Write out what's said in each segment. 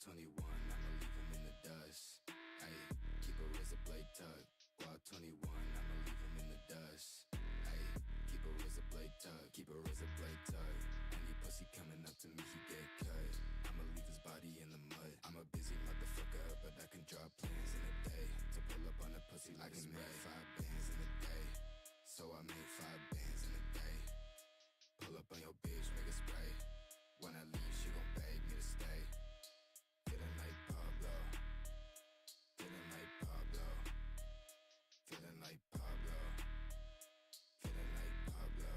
21, I'ma leave him in the dust. Ayy, keep a razor blade tucked. Squad 21, I'ma leave him in the dust. Ayy, keep a razor blade tucked. Keep a razor blade tucked. Any pussy coming up to me, he get cut. I'ma leave his body in the mud. I'm a busy motherfucker, but I can draw plans in a day. To pull up on a pussy like I can make 5 bands in a day. So I made 5 bands in a day. Pull up on your bitch, make a spray. When I leave, she gon' beg me to stay. Feeling like Pablo. Feeling like Pablo. Feeling like Pablo. Feeling like Pablo.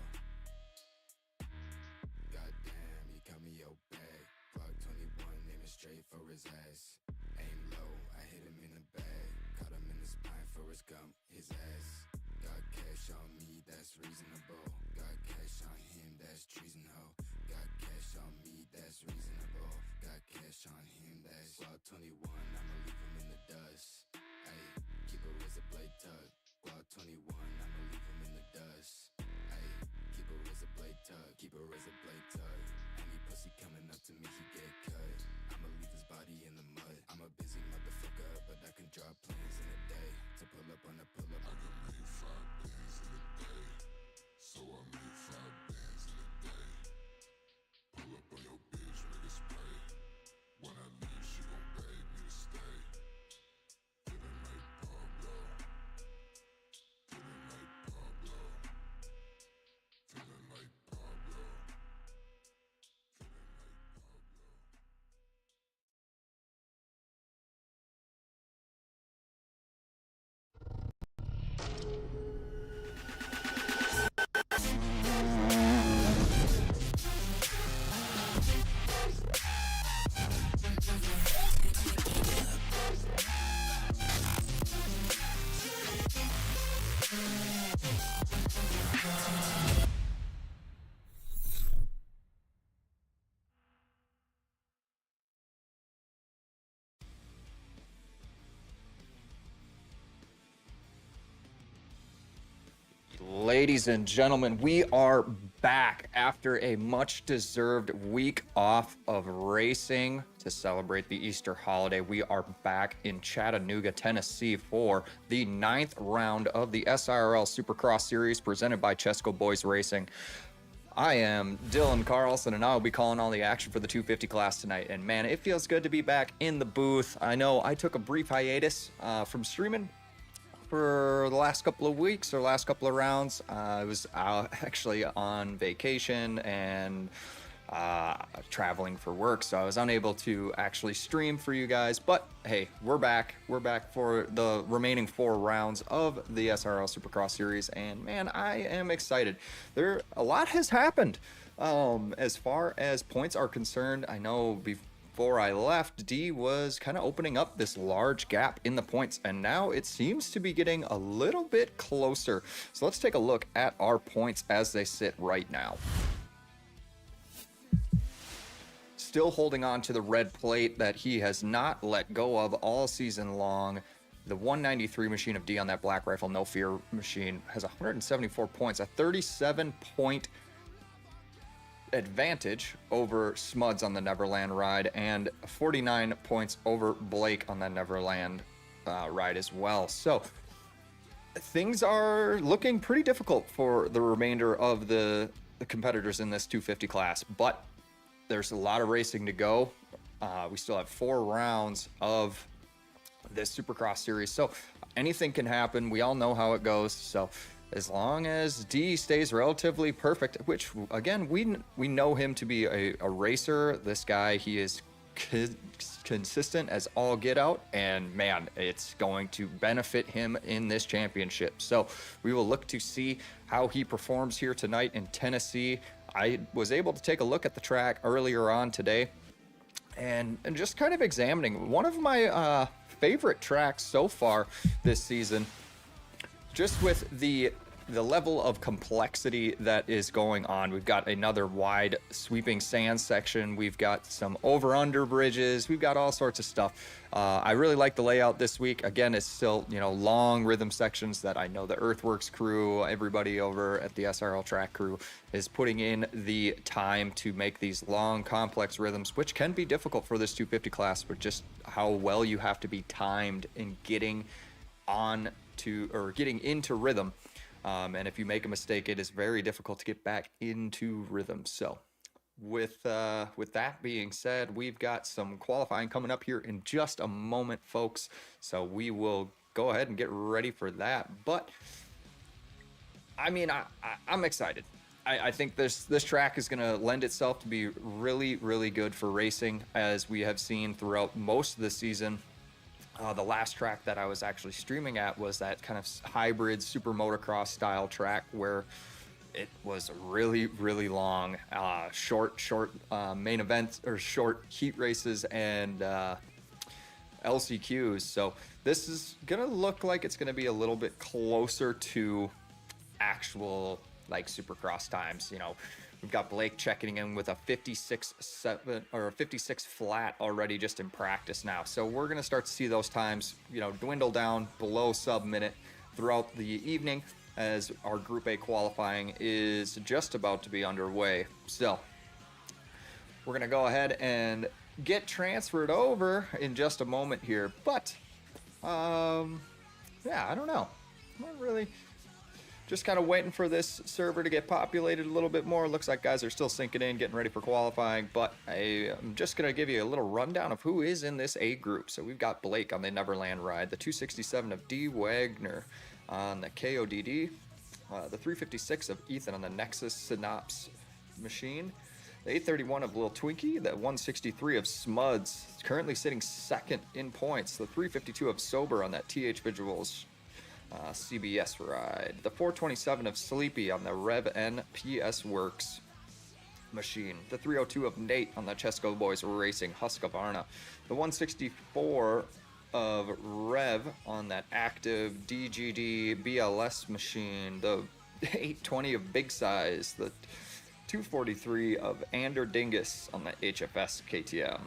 Goddamn, you got me your bag. Block 21, aiming straight for his ass. Aim low, I hit him in the bag. Caught him in the spine for his gum, his ass. Got cash on me, that's reasonable. Got cash on him, that's treason, ho. Got cash on me, that's reasonable. Got cash on him, that's Squad 21, I'ma leave him in the dust. Ayy, keep a razor blade tucked. Squad 21, I'ma leave him in the dust. Ayy, keep a razor blade tucked. Keep a razor blade tucked. Any pussy coming up to me, he get cut. I'ma leave his body in the mud. I'm a busy motherfucker, but I can draw plans in a day. To pull up on a pull up. I can make 5 bands in a day. So I made 5 bands in a day. Pull up on your bitch, make a spray. When I leave, she gon' beg me to stay. Feeling like Pablo. Feeling like Pablo. Feeling like Pablo. Feeling like Pablo. Ladies and gentlemen, we are back after a much-deserved week off of racing to celebrate the Easter holiday. We are back in Chattanooga, Tennessee for the 9th round of the SIRL Supercross Series presented by Chesco Boiz Racing. I am Dylan Carlson, and I'll be calling all the action for the 250 class tonight. And man, it feels good to be back in the booth. I know I took a brief hiatus from streaming for the last couple of weeks or last couple of rounds. I was actually on vacation and traveling for work, so I was unable to actually stream for you guys. But hey, we're back. We're back for the remaining 4 rounds of the SRL Supercross Series, and man, I am excited. A lot has happened as far as points are concerned. I know before I left, D was kind of opening up this large gap in the points, and now it seems to be getting a little bit closer. So let's take a look at our points as they sit right now. Still holding on to the red plate that he has not let go of all season long. The 193 machine of D on that Black Rifle No Fear machine has 174 points, a 37-point advantage over Smuds on the Neverland ride, and 49 points over Blake on the Neverland ride as well. So things are looking pretty difficult for the remainder of the competitors in this 250 class, but there's a lot of racing to go. We still have 4 rounds of this Supercross series, so anything can happen. We all know how it goes. So as long as D stays relatively perfect, which again, we know him to be a racer. This guy, he is consistent as all get out, and man, it's going to benefit him in this championship. So we will look to see how he performs here tonight in Tennessee. I was able to take a look at the track earlier on today and just kind of examining one of my favorite tracks so far this season, just with the the level of complexity that is going on. We've got another wide sweeping sand section. We've got some over-under bridges. We've got all sorts of stuff. I really like the layout this week. Again, it's still, you know, long rhythm sections that I know the Earthworks crew, everybody over at the SRL track crew is putting in the time to make these long, complex rhythms, which can be difficult for this 250 class, but just how well you have to be timed in getting on to, or getting into rhythm. And if you make a mistake, it is very difficult to get back into rhythm. So with that being said, we've got some qualifying coming up here in just a moment, folks. So we will go ahead and get ready for that. But I mean, I'm excited. I think this track is going to lend itself to be really, really good for racing, as we have seen throughout most of the season. The last track that I was actually streaming at was that kind of hybrid super motocross style track where it was really, really long, short main events, or short heat races and LCQs. So this is gonna look like it's gonna be a little bit closer to actual like Supercross times. You know, we've got Blake checking in with a 56.7 or a 56 flat already just in practice now. So we're going to start to see those times, you know, dwindle down below sub-minute throughout the evening as our Group A qualifying is just about to be underway. So we're going to go ahead and get transferred over in just a moment here. But, yeah, I don't know. I'm not really... Just kind of waiting for this server to get populated a little bit more. Looks like guys are still sinking in, getting ready for qualifying. But I'm just going to give you a little rundown of who is in this A group. So we've got Blake on the Neverland ride, the 267 of D. Wagner on the KODD, the 356 of Ethan on the Nexus Synops machine, the 831 of Lil Twinkie, the 163 of Smuds, currently sitting second in points, the 352 of Sober on that TH Visuals CBS ride, the 427 of Sleepy on the Rev N PS Works machine, the 302 of Nate on the Chesco Boiz Racing Husqvarna, the 164 of Rev on that active DGD BLS machine, the 820 of Big Size, the 243 of Ander Dingus on the HFS KTM,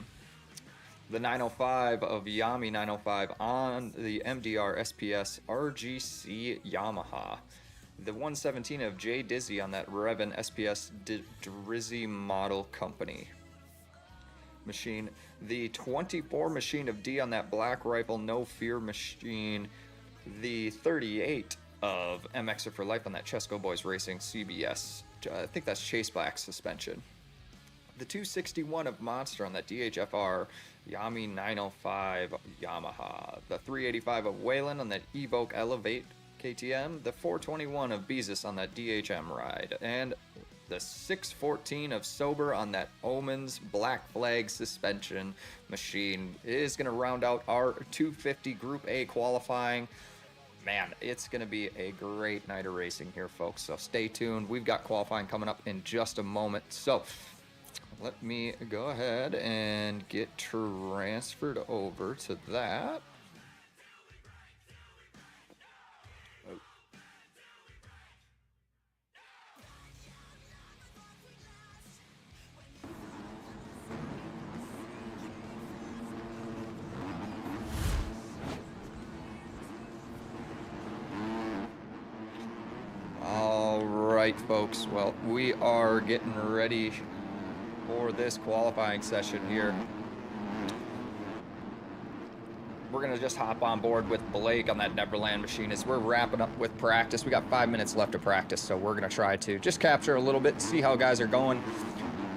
the 905 of Yami 905 on the MDR SPS RGC Yamaha, the 117 of J Dizzy on that Revan SPS Drizzy Model Company machine, the 24 machine of D on that Black Rifle No Fear machine, the 38 of MXer for Life on that Chesco Boiz Racing CBS, I think that's Chase Black suspension, the 261 of Monster on that DHFR Yami 905 Yamaha, the 385 of Wayland on that Evoque Elevate KTM, the 421 of Beezus on that DHM ride, and the 614 of Sober on that Omens Black Flag suspension machine is going to round out our 250 Group A qualifying. Man, it's going to be a great night of racing here, folks, so stay tuned. We've got qualifying coming up in just a moment, so let me go ahead and get transferred over to that. All right, folks. Well, we are getting ready for this qualifying session here. We're gonna just hop on board with Blake on that Neverland machine as we're wrapping up with practice. We got 5 minutes left of practice, so we're gonna try to just capture a little bit, see how guys are going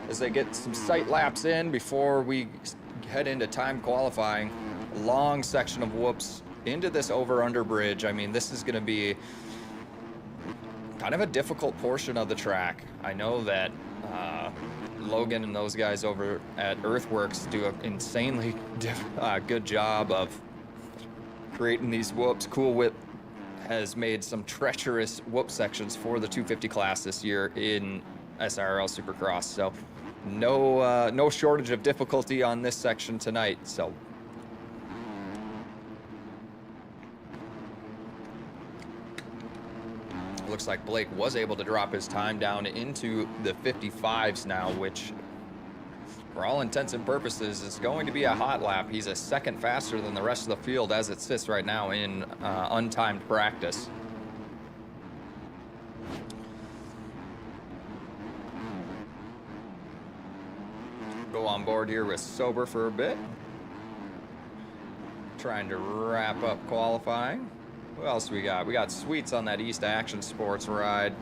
as they get some sight laps in before we head into time qualifying. A long section of whoops into this over-under bridge. I mean, this is gonna be kind of a difficult portion of the track. I know that Logan and those guys over at Earthworks do an insanely good job of creating these whoops. Cool Whip has made some treacherous whoop sections for the 250 class this year in SIRL Supercross, so no shortage of difficulty on this section tonight. So looks like Blake was able to drop his time down into the 55s now, which for all intents and purposes is going to be a hot lap. He's a second faster than the rest of the field as it sits right now in untimed practice. Go on board here with Sober for a bit. Trying to wrap up qualifying. What else we got? We got Sweets on that East Action Sports ride.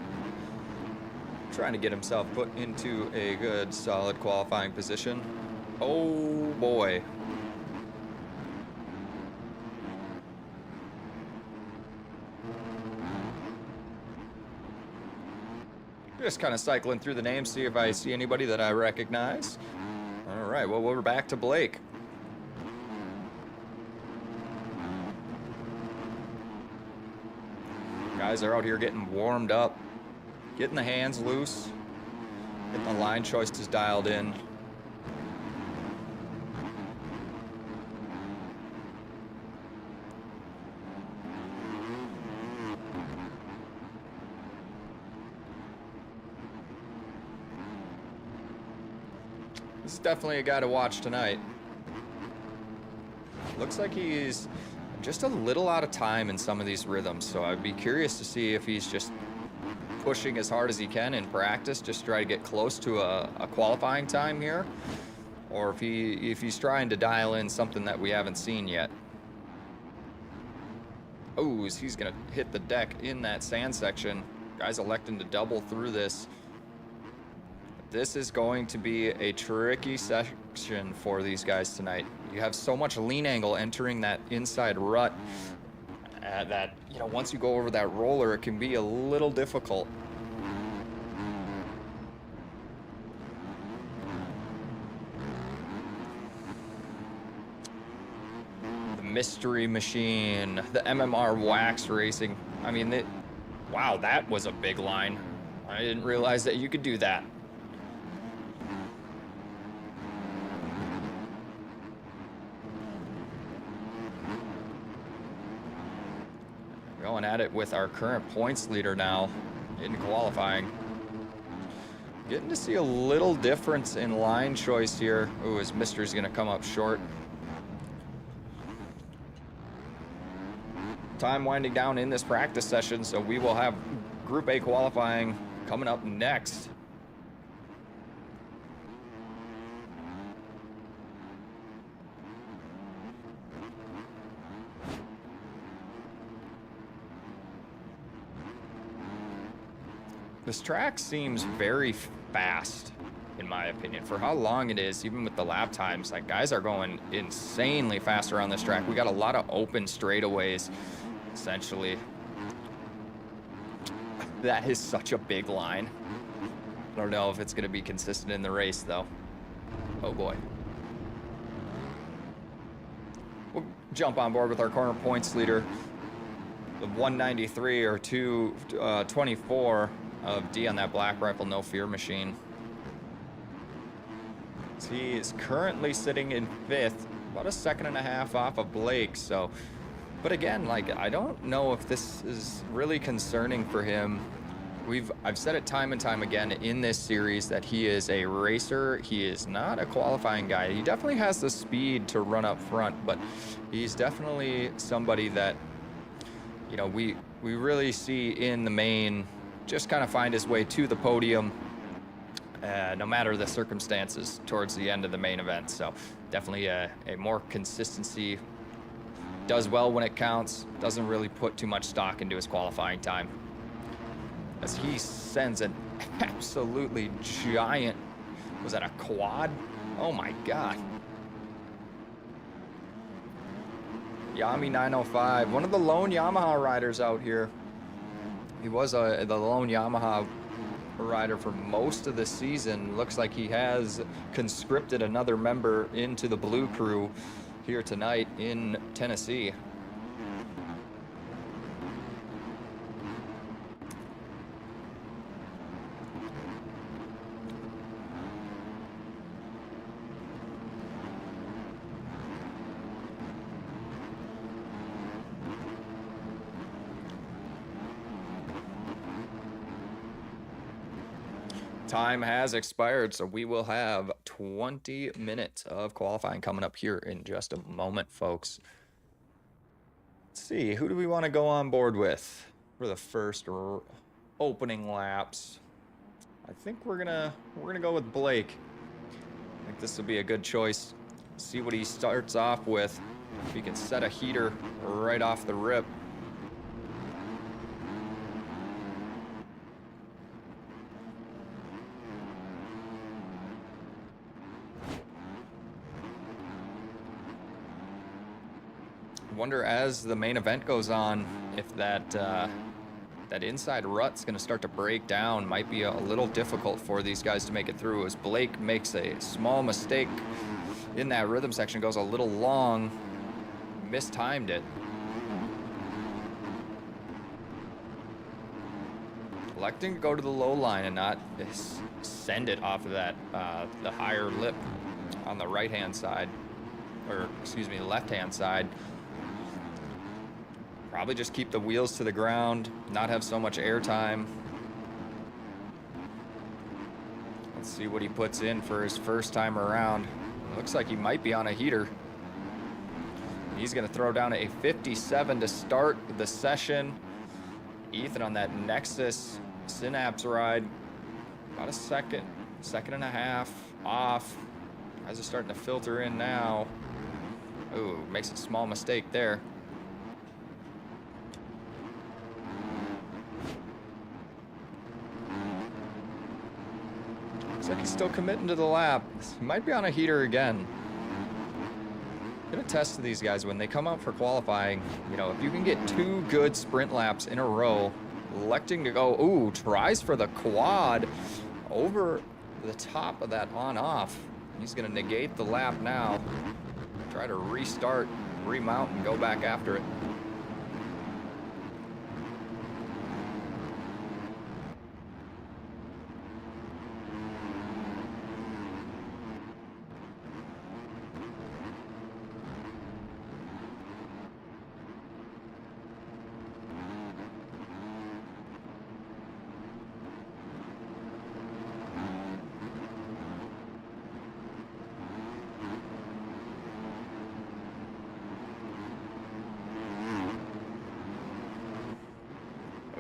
Trying to get himself put into a good, solid qualifying position. Oh boy. Just kind of cycling through the names, see if I see anybody that I recognize. All right, well, we're back to Blake. Guys are out here getting warmed up, getting the hands loose, getting the line choices dialed in. This is definitely a guy to watch tonight. Looks like he's just a little out of time in some of these rhythms, so I'd be curious to see if he's just pushing as hard as he can in practice, just to try to get close to a qualifying time here, or if he's trying to dial in something that we haven't seen yet. Oh, he's gonna hit the deck in that sand section. Guys electing to double through this. This is going to be a tricky section for these guys tonight. You have so much lean angle entering that inside rut that, you know, once you go over that roller, it can be a little difficult. The Mystery Machine, the MMR Wax Racing. I mean, wow, that was a big line. I didn't realize that you could do that. Going at it with our current points leader now in qualifying. Getting to see a little difference in line choice here. Ooh, his Mystery's gonna come up short. Time winding down in this practice session, so we will have Group A qualifying coming up next. This track seems very fast, in my opinion, for how long it is. Even with the lap times, like, guys are going insanely fast around this track. We got a lot of open straightaways, essentially. That is such a big line. I don't know if it's going to be consistent in the race, though. Oh boy. We'll jump on board with our corner points leader, the 193 or 224 of D on that Black Rifle No Fear machine. He is currently sitting in 5th, about a second and a half off of Blake. So, but again, like, I don't know if this is really concerning for him. I've said it time and time again in this series that he is a racer. He is not a qualifying guy. He definitely has the speed to run up front, but he's definitely somebody that, you know, we really see in the main just kind of find his way to the podium, no matter the circumstances towards the end of the main event. So definitely a more consistency, does well when it counts, doesn't really put too much stock into his qualifying time. As he sends an absolutely giant, was that a quad? Oh my God. Yami 905, one of the lone Yamaha riders out here. He was the lone Yamaha rider for most of the season. Looks like he has conscripted another member into the Blue Crew here tonight in Tennessee. time has expired, so we will have 20 minutes of qualifying coming up here in just a moment, folks. Let's see, who do we want to go on board with for the first opening laps? I think we're gonna go with Blake. I think this will be a good choice. See what he starts off with. If he can set a heater right off the rip. Wonder as the main event goes on if that inside rut's going to start to break down. Might be a little difficult for these guys to make it through as Blake makes a small mistake in that rhythm section, goes a little long, mistimed it. Electing to go to the low line and not send it off of that the higher lip on the right hand side, or excuse me, left hand side. Probably just keep the wheels to the ground, not have so much air time. Let's see what he puts in for his first time around. Looks like he might be on a heater. He's going to throw down a 57 to start the session. Ethan on that Nexus Synapse ride. About a second and a half off. Guys are starting to filter in now. Ooh, makes a small mistake there. Looks like he's still committing to the lap. He might be on a heater again. Gonna test these guys when they come out for qualifying. You know, if you can get 2 good sprint laps in a row, electing to go, ooh, tries for the quad over the top of that on-off. He's gonna negate the lap now. Try to restart, remount, and go back after it.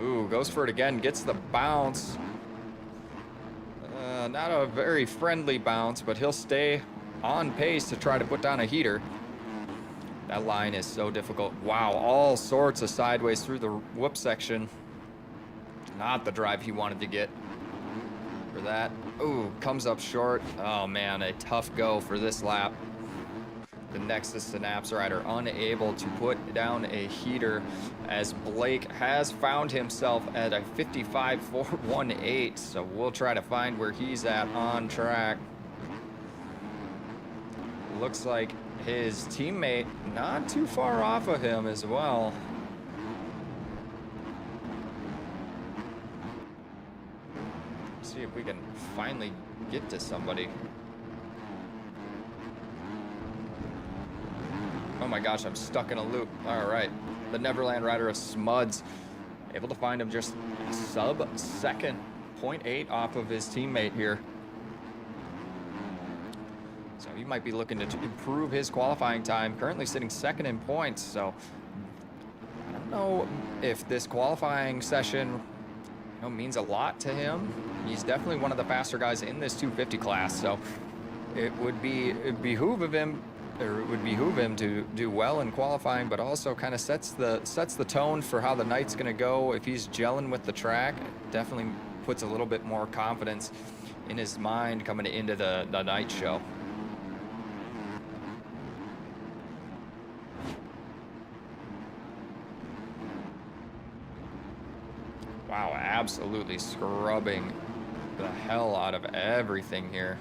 Ooh, goes for it again, gets the bounce. Not a very friendly bounce, but he'll stay on pace to try to put down a heater. That line is so difficult. Wow, all sorts of sideways through the whoop section. Not the drive he wanted to get for that. Ooh, comes up short. Oh man, a tough go for this lap. The Nexus Synapse rider unable to put down a heater as Blake has found himself at a 55.418. So we'll try to find where he's at on track. Looks like his teammate not too far off of him as well. See if we can finally get to somebody. Oh my gosh, I'm stuck in a loop. All right, the Neverland rider of Smuds, able to find him just sub-second, 0.8 off of his teammate here. So he might be looking to improve his qualifying time, currently sitting second in points. So I don't know if this qualifying session means a lot to him. He's definitely one of the faster guys in this 250 class. So it would behoove him to do well in qualifying, but also kind of sets the tone for how the night's going to go. If he's gelling with the track, it definitely puts a little bit more confidence in his mind coming into the night show. Wow, absolutely scrubbing the hell out of everything here.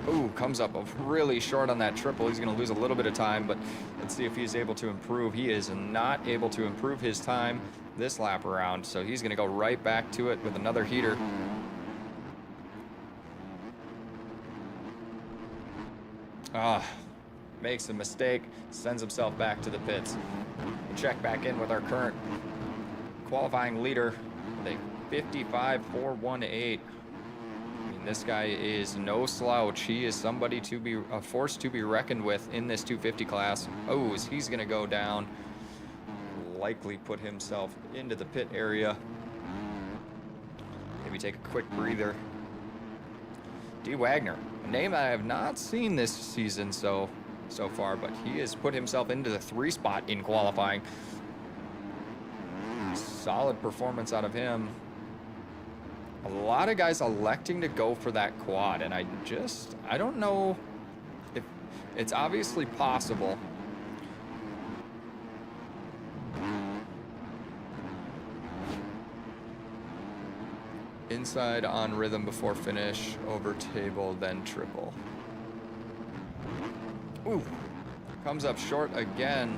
Ooh, comes up really short on that triple. He's going to lose a little bit of time, but let's see if he's able to improve. He is not able to improve his time this lap around, so he's going to go right back to it with another heater. Makes a mistake, sends himself back to the pits. We'll check back in with our current qualifying leader with a 55.418. This guy is no slouch. He is somebody to be a force to be reckoned with in this 250 class. Oh, he's going to go down. Likely put himself into the pit area. Maybe take a quick breather. D. Wagner, a name I have not seen this season so far, but he has put himself into the 3 spot in qualifying. Solid performance out of him. A lot of guys electing to go for that quad, and I don't know if it's obviously possible. Inside on rhythm before finish, over table, then triple. Ooh, comes up short again.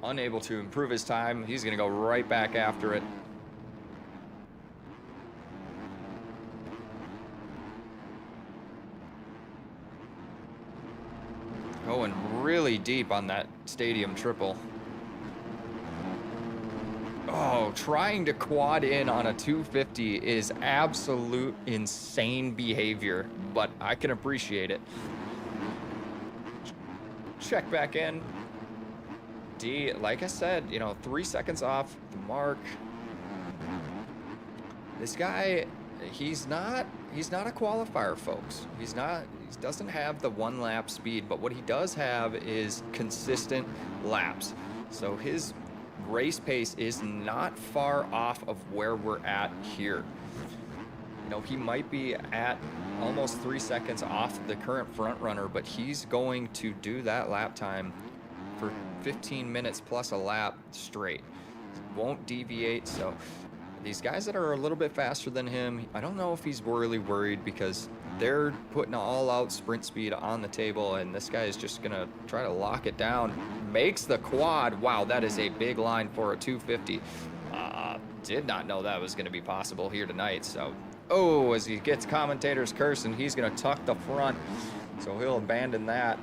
Unable to improve his time. He's gonna go right back after it. Going really deep on that stadium triple. Oh, trying to quad in on a 250 is absolute insane behavior, but I can appreciate it. Check back in. D, like I said, 3 seconds off the mark. This guy, he's not a qualifier, folks. He doesn't have the 1 lap speed, but what he does have is consistent laps. So his race pace is not far off of where we're at here. He might be at almost 3 seconds off the current front runner, but he's going to do that lap time for 15 minutes plus a lap straight. Won't deviate. So these guys that are a little bit faster than him, I don't know if he's really worried because they're putting all out sprint speed on the table, and this guy is just gonna try to lock it down. Makes the quad. Wow, that is a big line for a 250. Did not know that was gonna be possible here tonight. So, as he gets commentators cursing, he's gonna tuck the front. So he'll abandon that.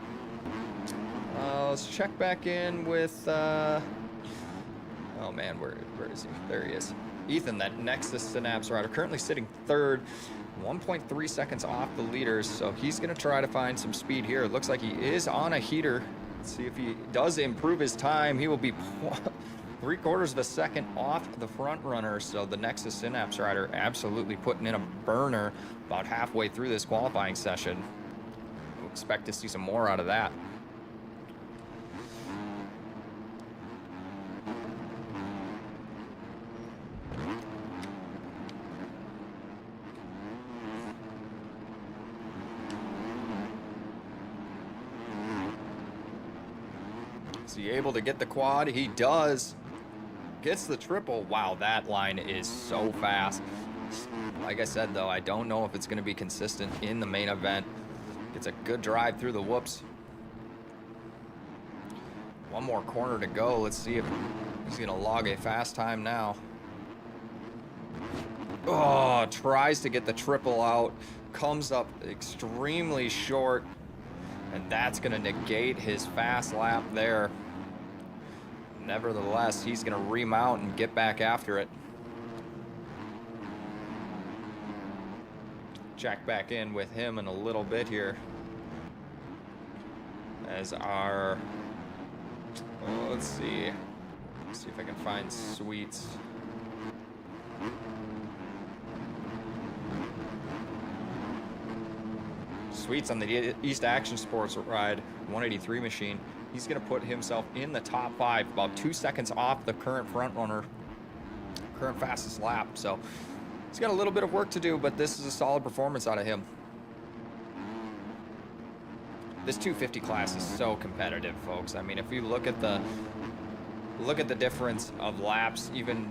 Let's check back in with, oh man, where is he? There he is. Ethan, that Nexus Synapse rider, currently sitting 3rd, 1.3 seconds off the leaders, so he's going to try to find some speed here. It looks like he is on a heater. Let's see if he does improve his time. He will be 3/4 of a second off the front runner, so the Nexus Synapse rider absolutely putting in a burner about halfway through this qualifying session. We'll expect to see some more out of that. Is he able to get the quad? He does. Gets the triple. Wow, that line is so fast. Like I said, though, I don't know if it's going to be consistent in the main event. Gets a good drive through the whoops. One more corner to go. Let's see if he's going to log a fast time now. Oh, tries to get the triple out. Comes up extremely short. And that's going to negate his fast lap there. Nevertheless, he's going to remount and get back after it. Check back in with him in a little bit here. As our... let's see. Let's see if I can find Sweets. Sweets on the East Action Sports ride 183 machine. He's going to put himself in the top 5, about 2 seconds off the current front runner, current fastest lap. So he's got a little bit of work to do, but this is a solid performance out of him. This 250 class is so competitive, folks. I mean, if you look at the difference of laps, even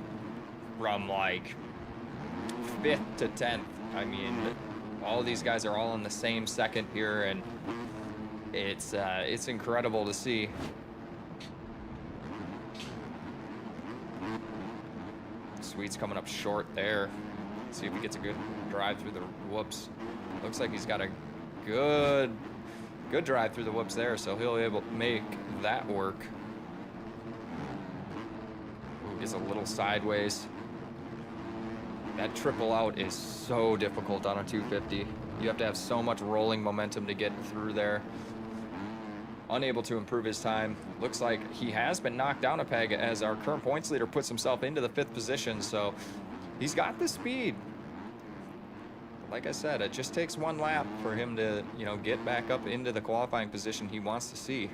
from like 5th to 10th, I mean, all of these guys are all in the same second here, and it's incredible to see. Sweet's coming up short there. Let's see if he gets a good drive through the whoops. Looks like he's got a good drive through the whoops there, so he'll be able to make that work. Ooh, Gets a little sideways. That triple out is so difficult on a 250. You have to have so much rolling momentum to get through there. Unable to improve his time. Looks like he has been knocked down a peg as our current points leader puts himself into the 5th position. So he's got the speed. Like I said, it just takes one lap for him to, you know, get back up into the qualifying position he wants to see.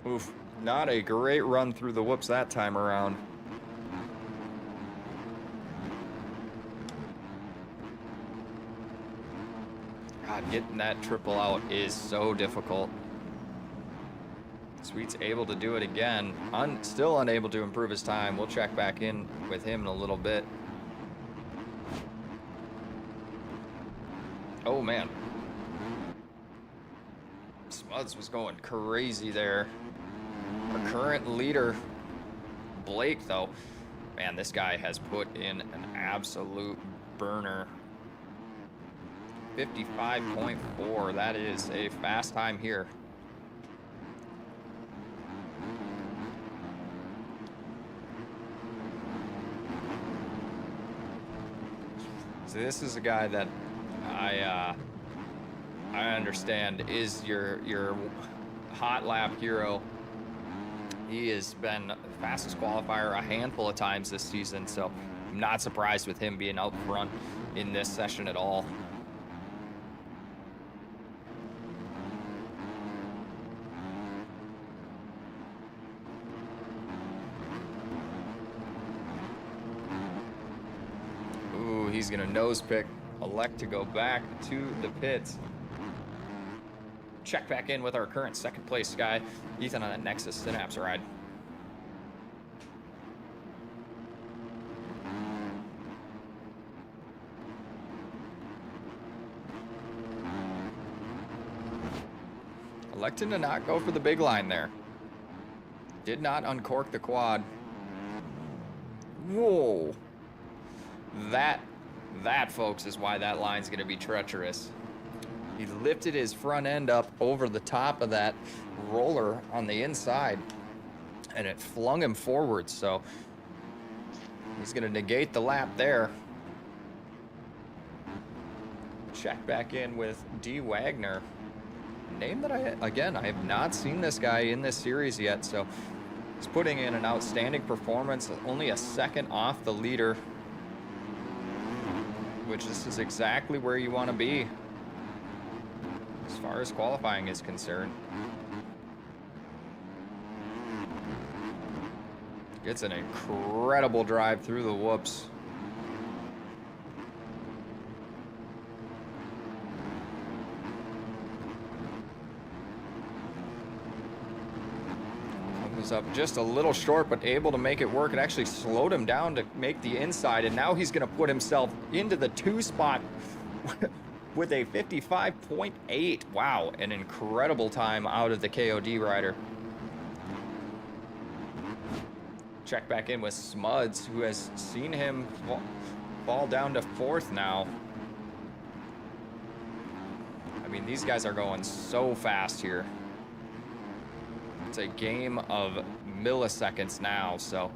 Oof, not a great run through the whoops that time around. God, getting that triple out is so difficult. Sweet's able to do it again. Still unable to improve his time. We'll check back in with him in a little bit. Oh, man. Smuds was going crazy there. Our current leader, Blake, though, man, this guy has put in an absolute burner. 55.4, that is a fast time here. So this is a guy that I understand is your hot lap hero. He has been the fastest qualifier a handful of times this season, so I'm not surprised with him being out front in this session at all. Ooh, he's gonna nose pick, elect to go back to the pits. Check back in with our current 2nd place guy, Ethan, on that Nexus Synapse ride. Electing to not go for the big line there. Did not uncork the quad. Whoa. That, folks, is why that line's going to be treacherous. He lifted his front end up over the top of that roller on the inside, and it flung him forward, so he's going to negate the lap there. Check back in with D. Wagner. A name that I have not seen this guy in this series yet, so he's putting in an outstanding performance, only a 2nd off the leader, which this is exactly where you want to be as far as qualifying is concerned. Gets an incredible drive through the whoops. Comes up just a little short, but able to make it work. It actually slowed him down to make the inside, and now he's going to put himself into the 2 spot with a 55.8. Wow, an incredible time out of the KOD rider. Check back in with Smuds, who has seen him fall down to 4th now. I mean, these guys are going so fast here. It's a game of milliseconds now, so.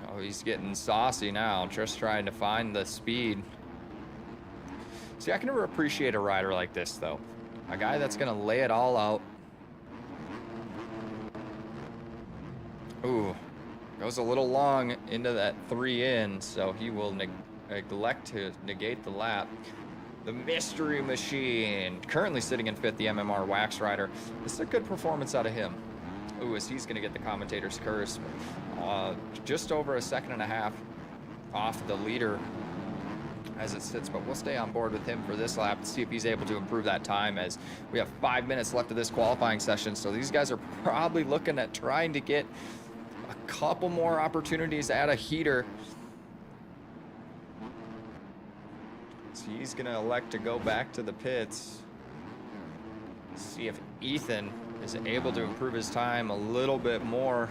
Oh, he's getting saucy now, just trying to find the speed. See, I can never appreciate a rider like this, though. A guy that's going to lay it all out. Ooh, goes a little long into that 3 in, so he will neglect to negate the lap. The Mystery Machine, currently sitting in 5th, the MMR Wax Rider. This is a good performance out of him. Ooh, as he's going to get the commentator's curse. Just over a 1.5 seconds off the leader. as it sits, but we'll stay on board with him for this lap to see if he's able to improve that time, as we have 5 minutes left of this qualifying session. So these guys are probably looking at trying to get a couple more opportunities at a heater. So he's gonna elect to go back to the pits. See if Ethan is able to improve his time a little bit more.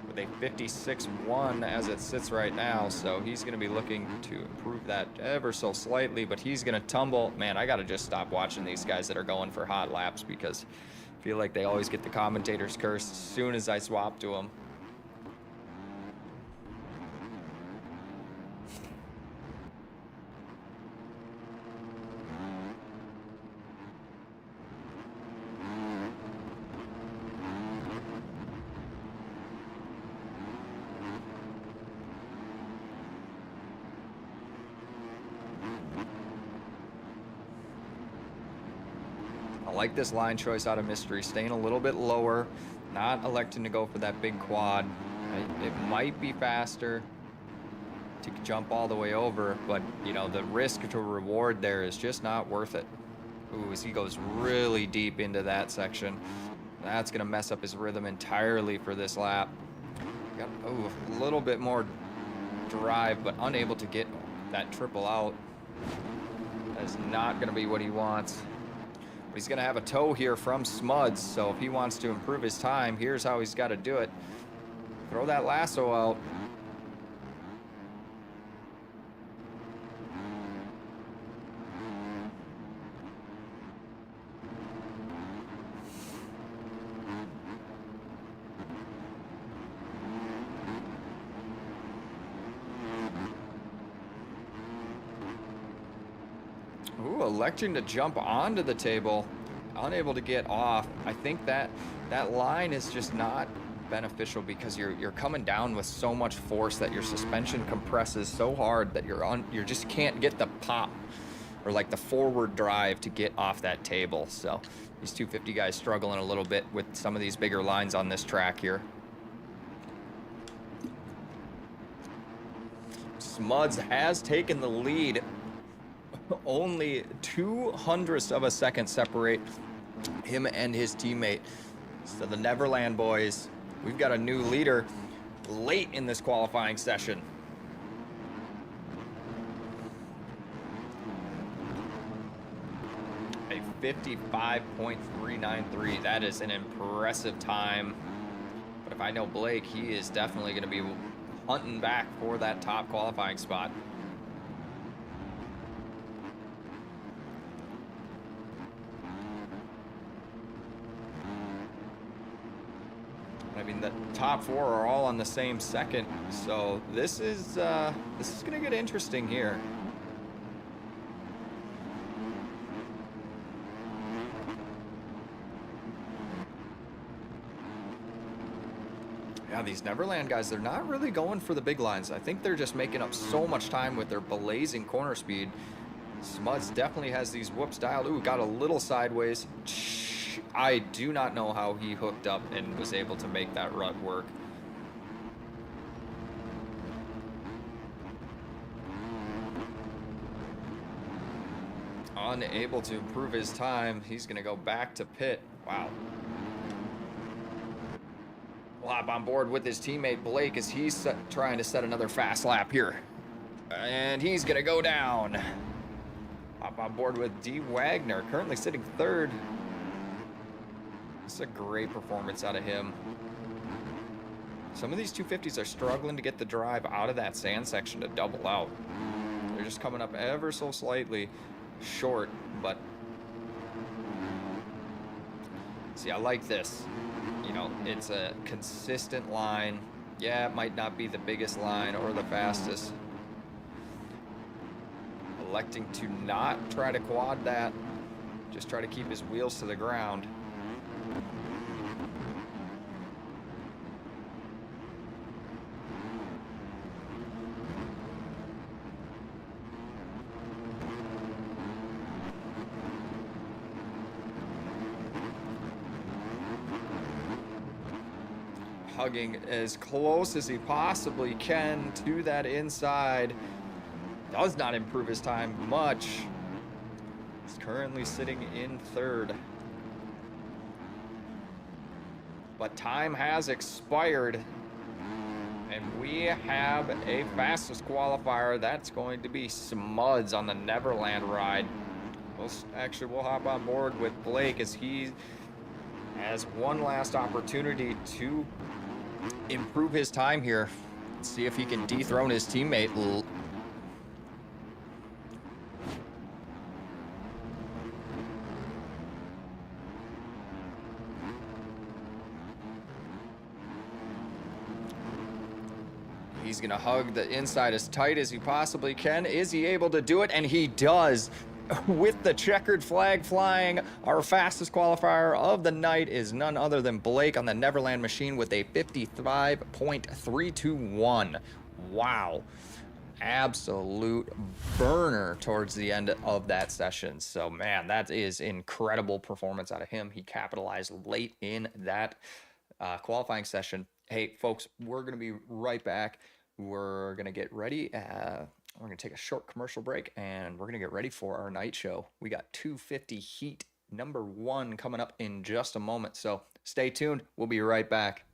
With a 56.1 as it sits right now, so he's going to be looking to improve that ever so slightly, but he's going to tumble. Man, I got to just stop watching these guys that are going for hot laps, because I feel like they always get the commentator's curse as soon as I swap to them. I like this line choice out of Mystery, staying a little bit lower, not electing to go for that big quad. It might be faster to jump all the way over, but you know, the risk to reward there is just not worth it. Ooh, as he goes really deep into that section, that's gonna mess up his rhythm entirely for this lap. Got a little bit more drive, but unable to get that triple out. That is not gonna be what he wants. He's going to have a tow here from Smuds, so if he wants to improve his time, here's how he's got to do it. Throw that lasso out. Ooh, electing to jump onto the table, unable to get off. I think that line is just not beneficial, because you're coming down with so much force that your suspension compresses so hard that you just can't get the pop or like the forward drive to get off that table. So these 250 guys struggling a little bit with some of these bigger lines on this track here. Smuds has taken the lead. Only 0.02 of a second separate him and his teammate. So the Neverland boys, we've got a new leader late in this qualifying session. A 55.393. That is an impressive time. But if I know Blake, he is definitely going to be hunting back for that top qualifying spot. I mean, the top four are all on the same second, so this is gonna get interesting here. Yeah, these Neverland guys, they're not really going for the big lines. I think they're just making up so much time with their blazing corner speed. Smuds definitely has these whoops dialed. Ooh, got a little sideways. I do not know how he hooked up and was able to make that rut work. Unable to improve his time. He's going to go back to pit. Wow. We'll hop on board with his teammate Blake as he's trying to set another fast lap here. And he's going to go down. Hop on board with D. Wagner, currently sitting third. It's a great performance out of him. Some of these 250s are struggling to get the drive out of that sand section to double out. They're just coming up ever so slightly short, but see, I like this. You know, it's a consistent line. Yeah, it might not be the biggest line or the fastest. Electing to not try to quad that, just try to keep his wheels to the ground. hugging as close as he possibly can to that inside. Does not improve his time much. He's currently sitting in third. But time has expired. And we have a fastest qualifier. That's going to be Smuds on the Neverland ride. We'll hop on board with Blake as he has one last opportunity to improve his time here. Let's see if he can dethrone his teammate. He's gonna hug the inside as tight as he possibly can. Is he able to do it? And he does. With the checkered flag flying, our fastest qualifier of the night is none other than Blake on the Neverland machine with a 55.321. Wow. Absolute burner towards the end of that session. So, man, that is incredible performance out of him. He capitalized late in that qualifying session. Hey, folks, we're going to be right back. We're going to get ready. We're going to take a short commercial break, and we're going to get ready for our night show. We got 250 Heat #1 coming up in just a moment, so stay tuned. We'll be right back.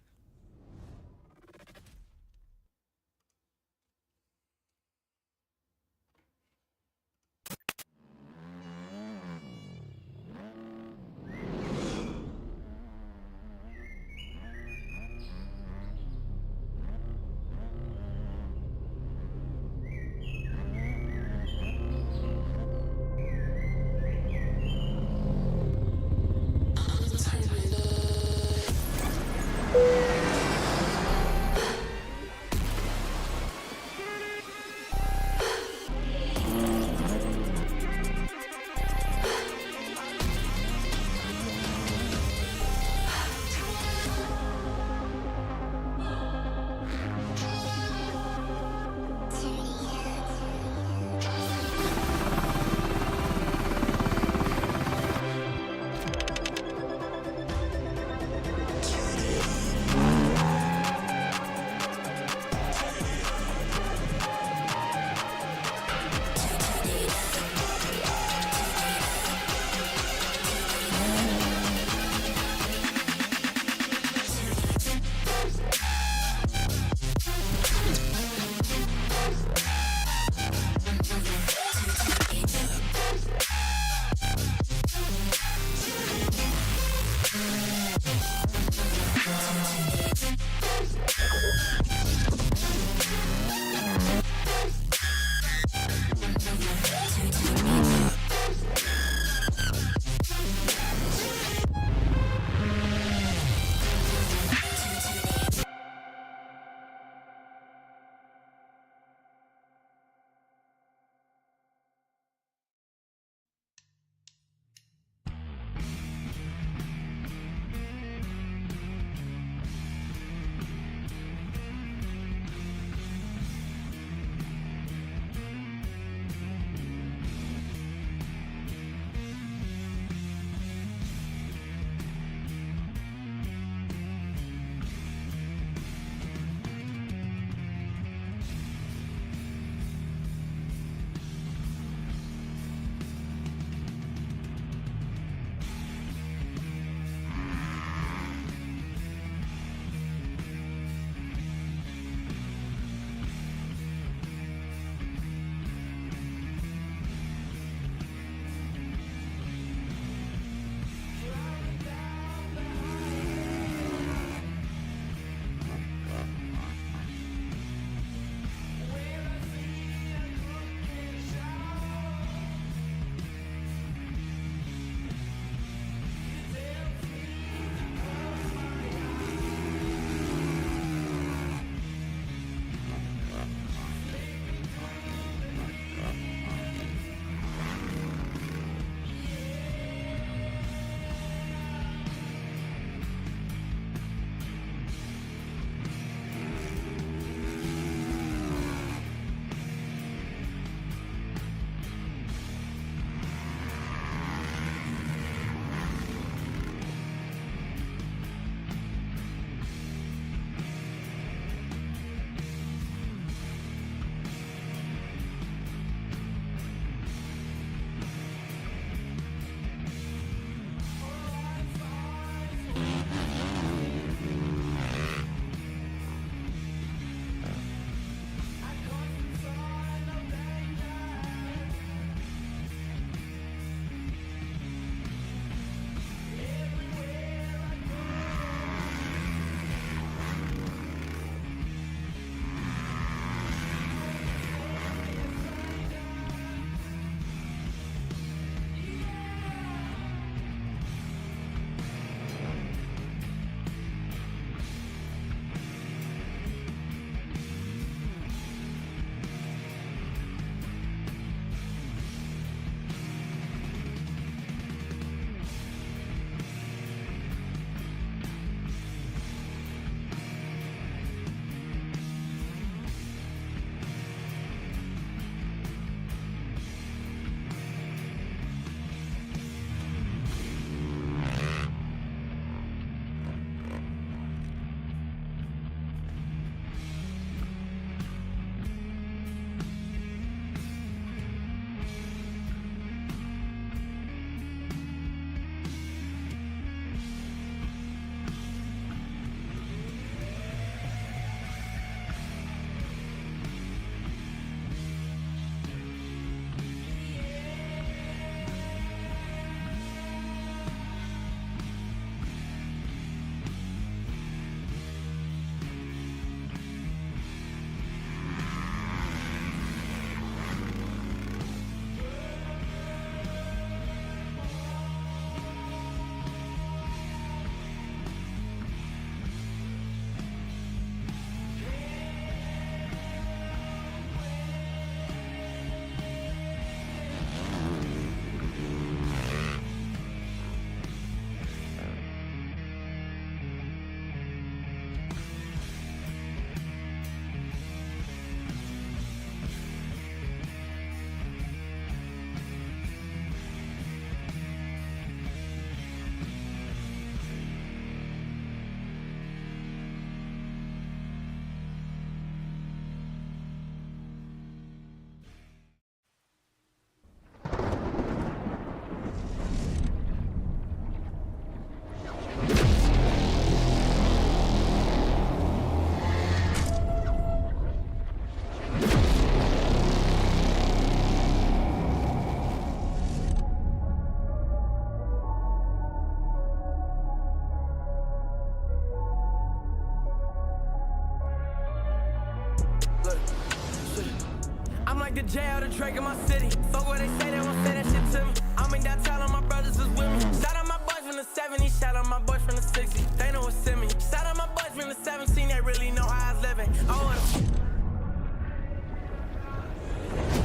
like the jail, the Drake in my city. Fuck what they say, they won't say that shit to me. I'm in downtown, all my brothers is with me. Shout out my boys from the 70s, shout out my boys from the 60s. They know what's in me. Shout out my boys from the 17, they really know how I was living.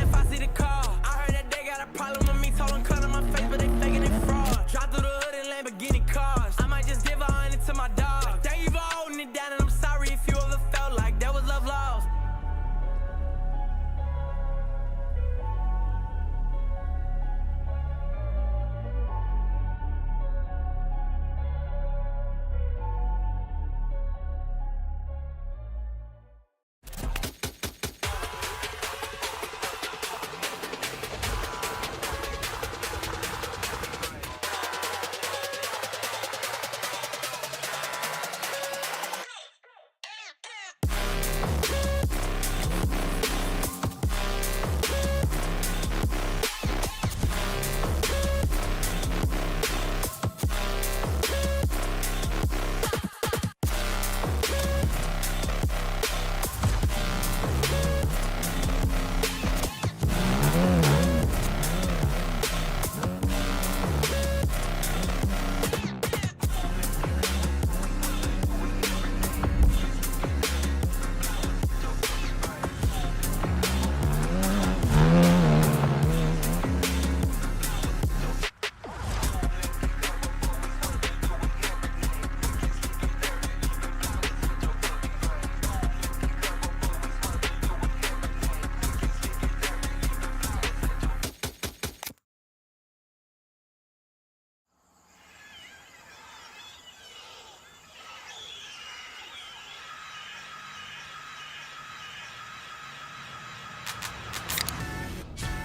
If I see the car, I heard that they got a problem with me. Told them cut on my face, but they faking it fraud. Drive through the hood in Lamborghini cars. I might just give 100 to my dog. Like, thank you for holding it down, and I'm sorry if you ever felt like there was love lost.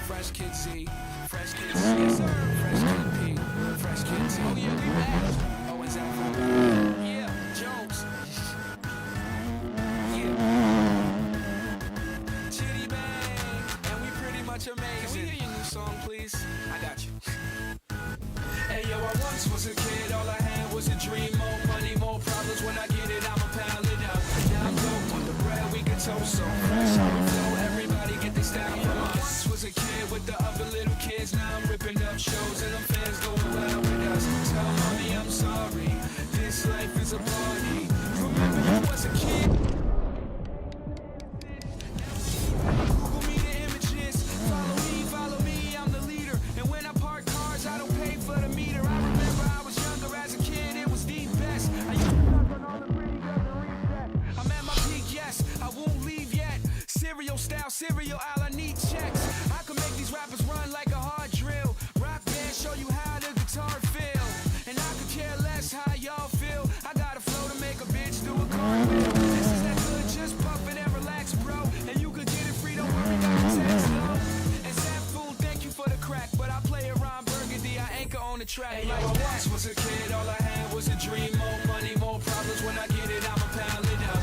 Fresh Kid Z, Fresh Kid C, yes sir. Fresh Kid P, Fresh Kid T. Oh yeah, we back. Owens Alpha, yeah, Jones, yeah, Chitty Bang, and we pretty much amazing. Can we hear your new song, please? I got you. Hey yo, I once was a kid, all I had was a dream. More money, more problems. When I get it, I'ma pile it up. Now I'm dope on the bread, we can toast so fresh. How we flow, everybody get this style from us. Was a kid with the other little kids, now I'm ripping up shows and them fans going wild with us. Tell mommy I'm sorry, this life is a party. Remember you was a kid. Google me the images, follow me, I'm the leader. And when I park cars, I don't pay for the meter. I remember I was younger as a kid, it was the best. I used to suck on all the pretty girls and reset. I'm at my peak, yes, I won't leave yet. Cereal style, cereal aisle, I need checks. I can make these rappers run like a hard drill. Rock band, show you how the guitar feel. And I could care less how y'all feel. I got a flow to make a bitch do a cartwheel. This is that good, just puff it and relax, bro. And you could get it free, don't worry about the tax, no. And Sam Fool, thank you for the crack. But I play around Burgundy, I anchor on the track. Hey, like I once was a kid, all I had was a dream. More money, more problems. When I get it, I'ma pile it up.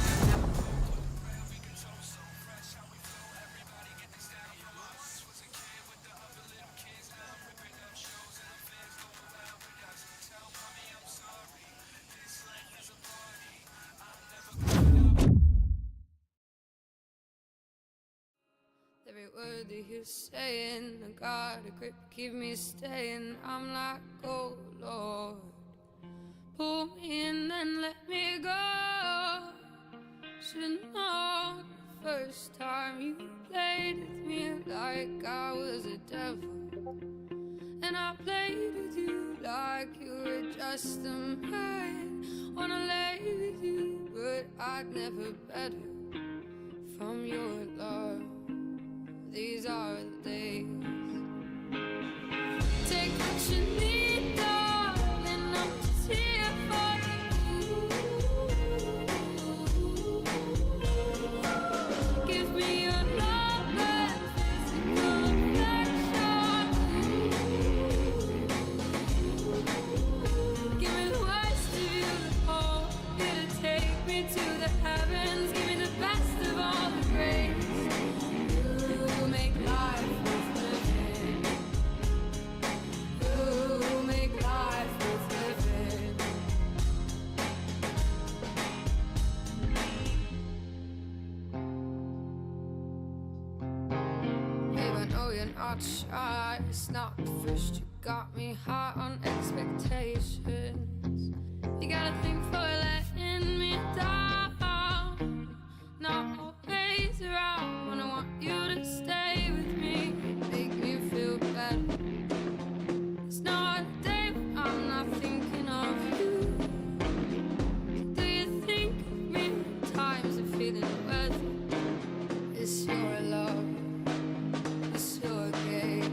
Every word that you're saying, I got a grip, keep me staying. I'm like, oh Lord, pull me in and let me go. Should've known the first time you played with me like I was a devil, and I played with you like you were just a man. Wanna lay with you, but I'd never better from your love. These are the days. Take what you need, darling. I'm just here for you. Give me your love and physical affection. Give me the words to you, the whole. You to take me to the heavens. Give me the best of all the grace. Make life when I try. It's not the first, you got me high on expectations. You got a thing for letting me down. Not always around when I want you to stay with me. Make me feel better. It's not a day when I'm not thinking of you. Do you think of me when times are feeling weather? It's your love, it's your game.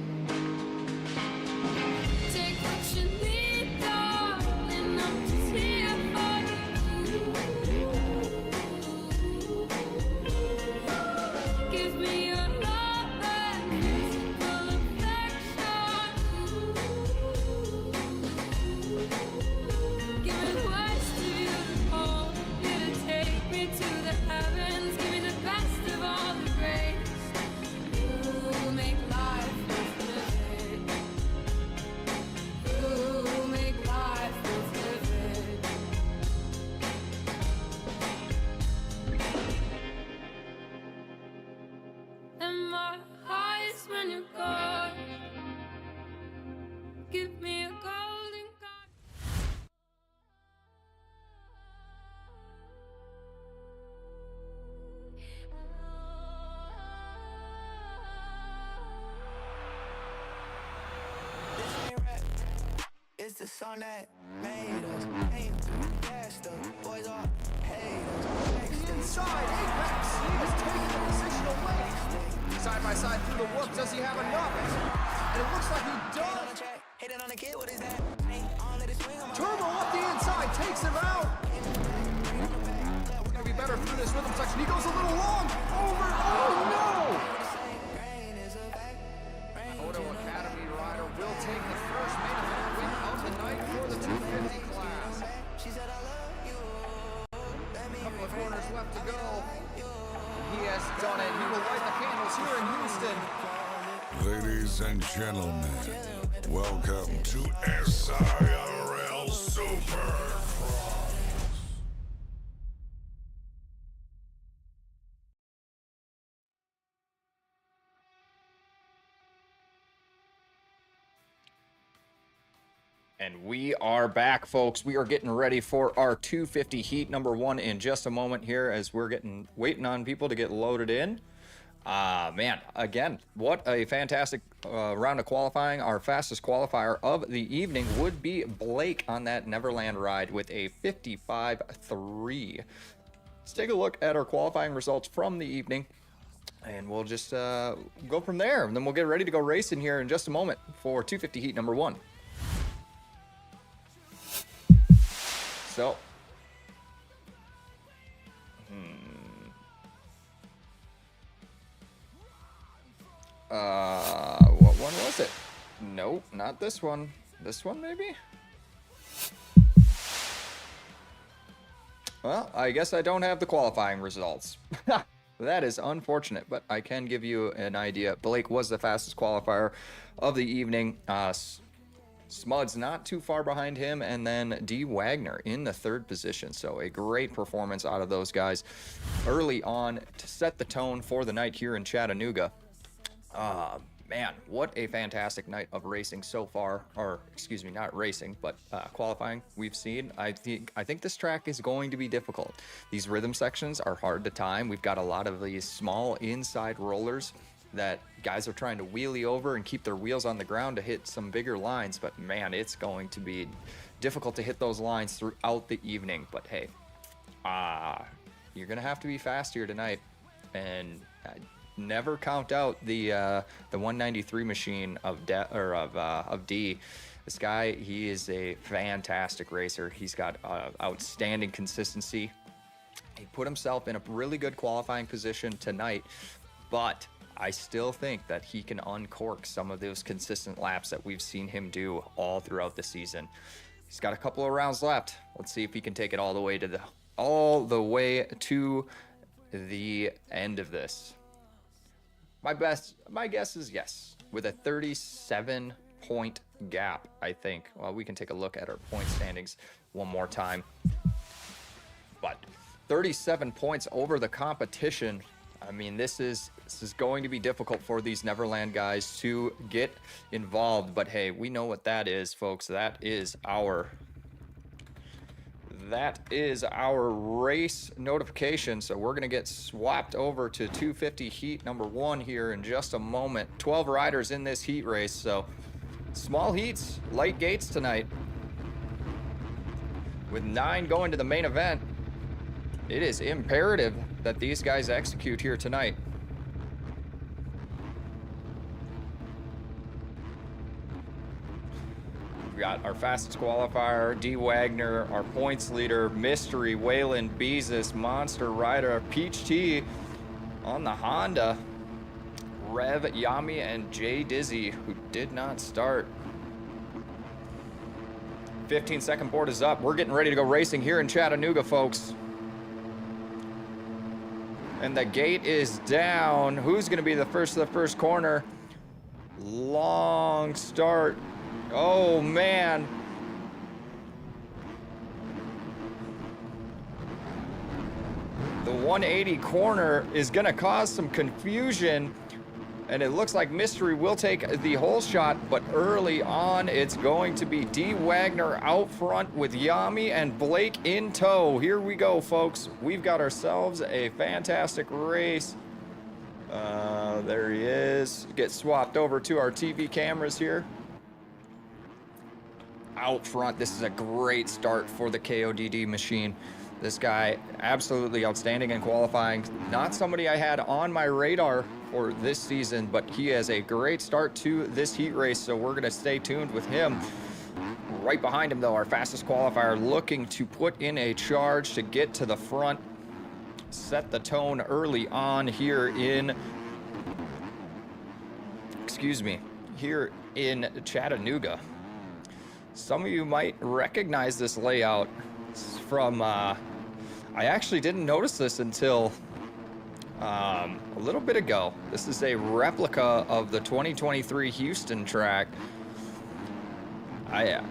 Take what you need, darling, I'm just here for you. Give me your love and physical affection. Give me words to you to hold, you to take me to the heavens. Give me the best of all the grace. You make life worth living. You make life worth living. And my eyes when you're gone. Give me a golden gun. This ain't rap, it's the song that made us. Ain't gas, the boys all hate us. Inside, Apex, he has taken the position away. Side by side through the whoop, does he have enough? And it looks like he Hating on does. the track, hating on the kid, what is that? Ain't on, let it swing on my Turbo up the inside, takes him out. We're gonna be better through this rhythm section. He goes a little long. Over. Oh brain is a fact. Brain no! Moto Academy rider will take the first main event win of the night for the 250 class. she said I love you. Let me Couple of corners left to go. He has done it. He will light the candles here in Houston. Ladies and gentlemen, welcome to SIRL Supercross. And we are back, folks. We are getting ready for our 250 heat number 1 in just a moment here as we're waiting on people to get loaded in. Man, again, what a fantastic round of qualifying. Our fastest qualifier of the evening would be Blake on that Neverland ride with a 55.3. Let's take a look at our qualifying results from the evening, and we'll just go from there. And then we'll get ready to go racing here in just a moment for 250 heat number 1. So, what one was it? Nope, not this one. This one, maybe? Well, I guess I don't have the qualifying results. That is unfortunate, but I can give you an idea. Blake was the fastest qualifier of the evening. Smud's not too far behind him, and then D. Wagner in the 3rd position. So a great performance out of those guys early on to set the tone for the night here in Chattanooga. Man, what a fantastic night of racing so far, or excuse me, not racing, but qualifying we've seen. I think this track is going to be difficult. These rhythm sections are hard to time. We've got a lot of these small inside rollers that guys are trying to wheelie over and keep their wheels on the ground to hit some bigger lines, but man, it's going to be difficult to hit those lines throughout the evening. But hey, you're gonna have to be fast here tonight, and never count out the 193 machine of D. This guy, he is a fantastic racer. He's got outstanding consistency. He put himself in a really good qualifying position tonight, but I still think that he can uncork some of those consistent laps that we've seen him do all throughout the season. He's got a couple of rounds left. Let's see if he can take it all the way to the end of this. My guess is yes, with a 37-point gap, I think. Well, we can take a look at our point standings one more time. But 37 points over the competition. I mean, this is This is going to be difficult for these Neverland guys to get involved, but hey, we know what that is, folks. That is our race notification. So we're gonna get swapped over to 250 heat number 1 here in just a moment. 12 riders in this heat race, so small heats, light gates tonight. With 9 going to the main event, it is imperative that these guys execute here tonight. We've got our fastest qualifier, D. Wagner, our points leader, Mystery, Waylon, Beezus, Monster Rider, Peach T on the Honda, Rev, Yami, and Jay Dizzy, who did not start. 15-second board is up. We're getting ready to go racing here in Chattanooga, folks. And the gate is down. Who's going to be the first to the first corner? Long start. Oh, man. The 180 corner is going to cause some confusion. And it looks like Mystery will take the whole shot, but early on, it's going to be D. Wagner out front with Yami and Blake in tow. Here we go, folks. We've got ourselves a fantastic race. There he is. Get swapped over to our TV cameras here. Out front, this is a great start for the KODD machine. This guy, absolutely outstanding in qualifying. Not somebody I had on my radar for this season, but he has a great start to this heat race, so we're going to stay tuned with him. Right behind him, though, our fastest qualifier looking to put in a charge to get to the front, set the tone early on here in, here in Chattanooga. Some of you might recognize this layout from, I actually didn't notice this until a little bit ago. This is a replica of the 2023 Houston track. I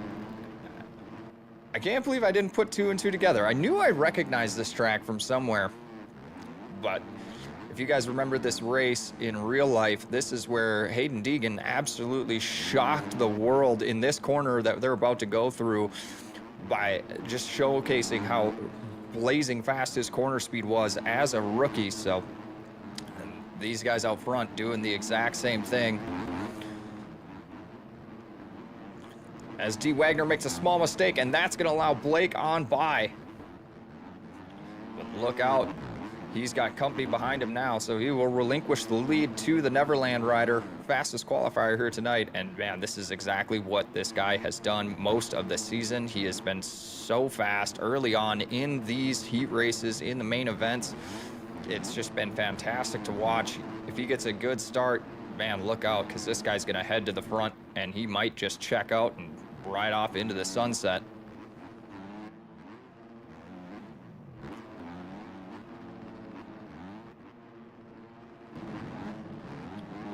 can't believe I didn't put 2 and 2 together. I knew I recognized this track from somewhere, but if you guys remember this race in real life, this is where Hayden Deegan absolutely shocked the world in this corner that they're about to go through by just showcasing how blazing fast his corner speed was as a rookie. So these guys out front doing the exact same thing. As D. Wagner makes a small mistake, and that's going to allow Blake on by. But look out. He's got company behind him now, so he will relinquish the lead to the Neverland rider, fastest qualifier here tonight. And man, this is exactly what this guy has done most of the season. He has been so fast early on in these heat races, in the main events. It's just been fantastic to watch. If he gets a good start, man, look out, because this guy's going to head to the front, and he might just check out and ride off into the sunset.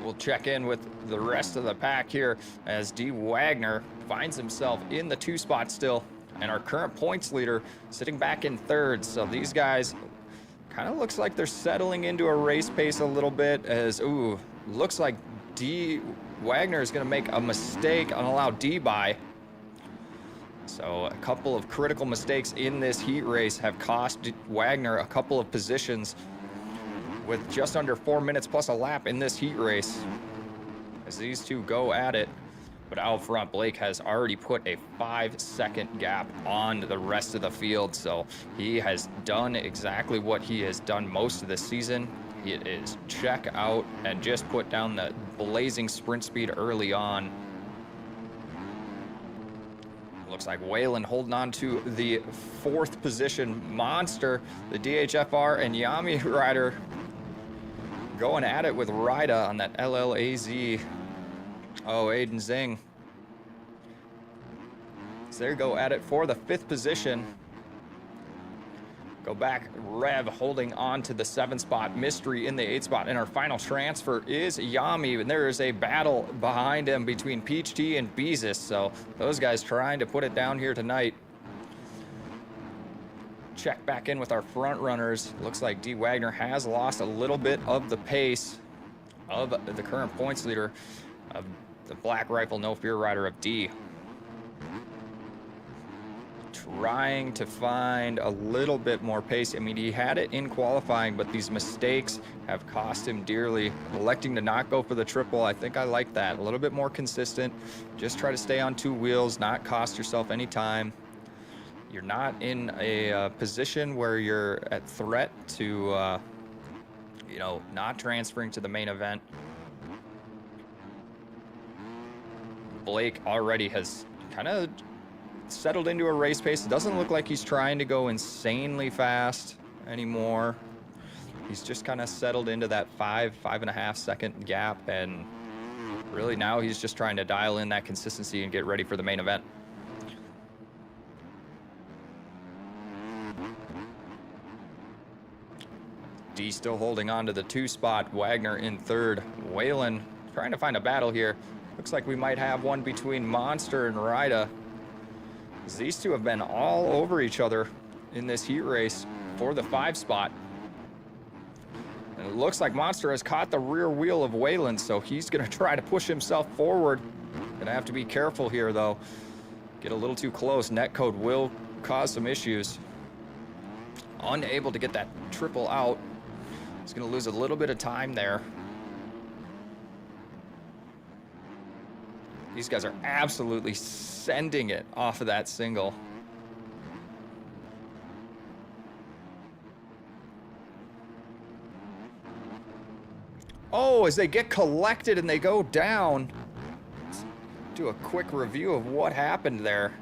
We'll check in with the rest of the pack here as D. Wagner finds himself in the 2 spot still, and our current points leader sitting back in 3rd. So these guys kind of looks like they're settling into a race pace a little bit, as looks like D. Wagner is going to make a mistake and allow D by. So a couple of critical mistakes in this heat race have cost Wagner a couple of positions, with just under 4 minutes plus a lap in this heat race as these two go at it. But out front, Blake has already put a 5-second gap on the rest of the field, so he has done exactly what he has done most of the season. It is check out and just put down the blazing sprint speed early on. Looks like Waylon holding on to the 4th position. Monster, the DHFR and Yami rider going at it with Rida on that LLAZ. Oh, Aiden Zing. So there you go at it for the 5th position. Go back, Rev holding on to the 7th spot, Mystery in the 8th spot, and our final transfer is Yami, and there is a battle behind him between Peach T and Beezus, so those guys trying to put it down here tonight. Check back in with our front runners. Looks like D. Wagner has lost a little bit of the pace. of the current points leader of the Black Rifle No Fear rider of D. Trying to find a little bit more pace. I mean, he had it in qualifying, but these mistakes have cost him dearly. Electing to not go for the triple, I think I like that. A little bit more consistent. Just try to stay on 2 wheels, not cost yourself any time. You're not in a position where you're at threat to, you know, not transferring to the main event. Blake already has kind of settled into a race pace. It doesn't look like he's trying to go insanely fast anymore. He's just kind of settled into that 5.5 second gap, and really now he's just trying to dial in that consistency and get ready for the main event. D still holding on to the 2 spot. Wagner in 3rd. Whalen trying to find a battle here. Looks like we might have one between Monster and Ryda. These two have been all over each other in this heat race for the 5 spot. And it looks like Monster has caught the rear wheel of Whalen, so he's going to try to push himself forward. Gonna have to be careful here, though. Get a little too close. Netcode will cause some issues. Unable to get that triple out. He's going to lose a little bit of time there. These guys are absolutely sending it off of that single. Oh, as they get collected and they go down. Let's do a quick review of what happened there.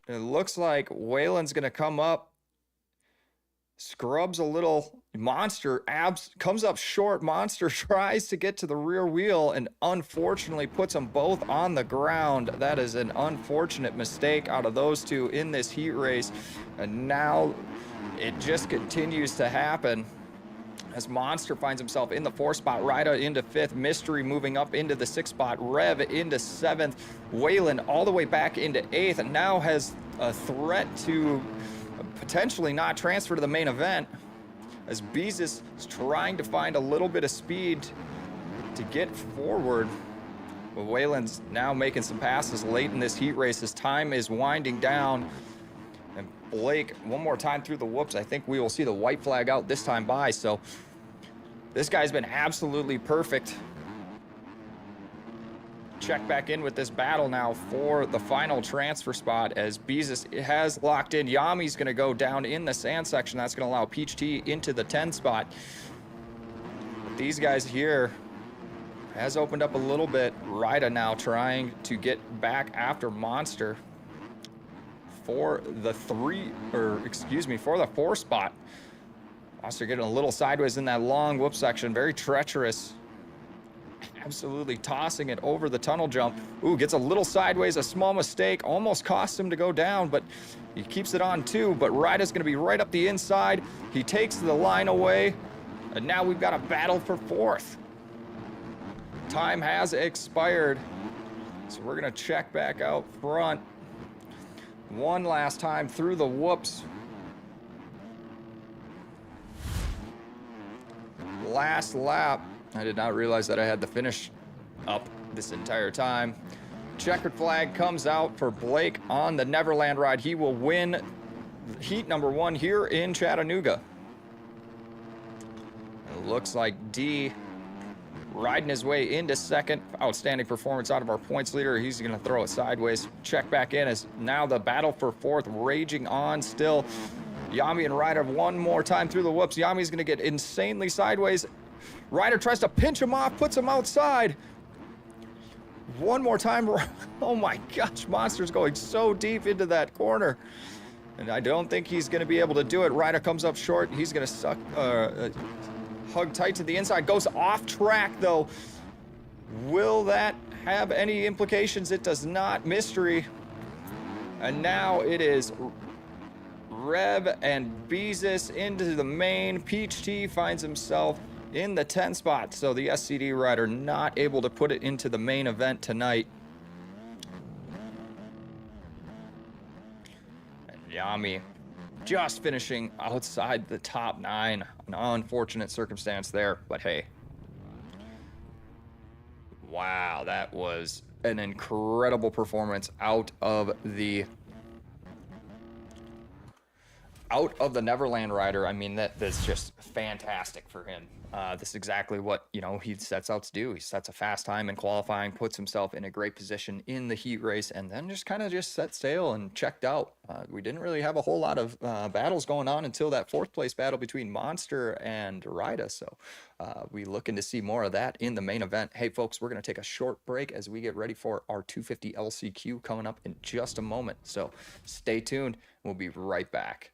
It looks like Whalen's going to come up, scrubs a little. Monster comes up short. Monster tries to get to the rear wheel and unfortunately puts them both on the ground. That is an unfortunate mistake out of those two in this heat race. And now it just continues to happen as Monster finds himself in the 4 spot. Ryda into 5th. Mystery moving up into the 6 spot. Rev into 7th. Whalen all the way back into 8th, and now has a threat to potentially not transfer to the main event as Boiz is trying to find a little bit of speed to get forward. But Whalen's now making some passes late in this heat race. His time is winding down. And Blake, one more time through the whoops. I think we will see the white flag out this time by. So this guy's been absolutely perfect. Check back in with this battle now for the final transfer spot as Boiz has locked in. Yami's going to go down in the sand section. That's going to allow Peach T into the 10 spot. But these guys here has opened up a little bit. Ryda now trying to get back after Monster for the 4 spot. Monster getting a little sideways in that long whoop section. Very treacherous. Absolutely tossing it over the tunnel jump. Ooh, gets a little sideways, a small mistake. Almost cost him to go down, but he keeps it on 2. But Ryda's going to be right up the inside. He takes the line away. And now we've got a battle for 4th. Time has expired. So we're going to check back out front. One last time through the whoops. Last lap. I did not realize that I had the finish up this entire time. Checkered flag comes out for Blake on the Neverland ride. He will win heat number 1 here in Chattanooga. It looks like D riding his way into 2nd. Outstanding performance out of our points leader. He's going to throw it sideways. Check back in as now the battle for 4th raging on still. Yami and Ryder one more time through the whoops. Yami's going to get insanely sideways. Ryder tries to pinch him off, puts him outside. One more time. Oh my gosh, Monster's going so deep into that corner. And I don't think he's going to be able to do it. Ryder comes up short. He's going to hug tight to the inside. Goes off track though. Will that have any implications? It does not. Mystery. And now it is Rev and Boiz into the main. Peach T finds himself in the 10 spot, so the SCD rider not able to put it into the main event tonight. And Yami just finishing outside the top 9. An unfortunate circumstance there, but hey. Wow, that was an incredible performance out of the Neverland rider. I mean, that's just fantastic for him. This is exactly what, you know, he sets out to do. He sets a fast time in qualifying, puts himself in a great position in the heat race, and then just kind of just set sail and checked out. We didn't really have a whole lot of battles going on until that 4th place battle between Monster and Rida. So we looking to see more of that in the main event. Hey, folks, we're going to take a short break as we get ready for our 250 LCQ coming up in just a moment. So stay tuned. We'll be right back.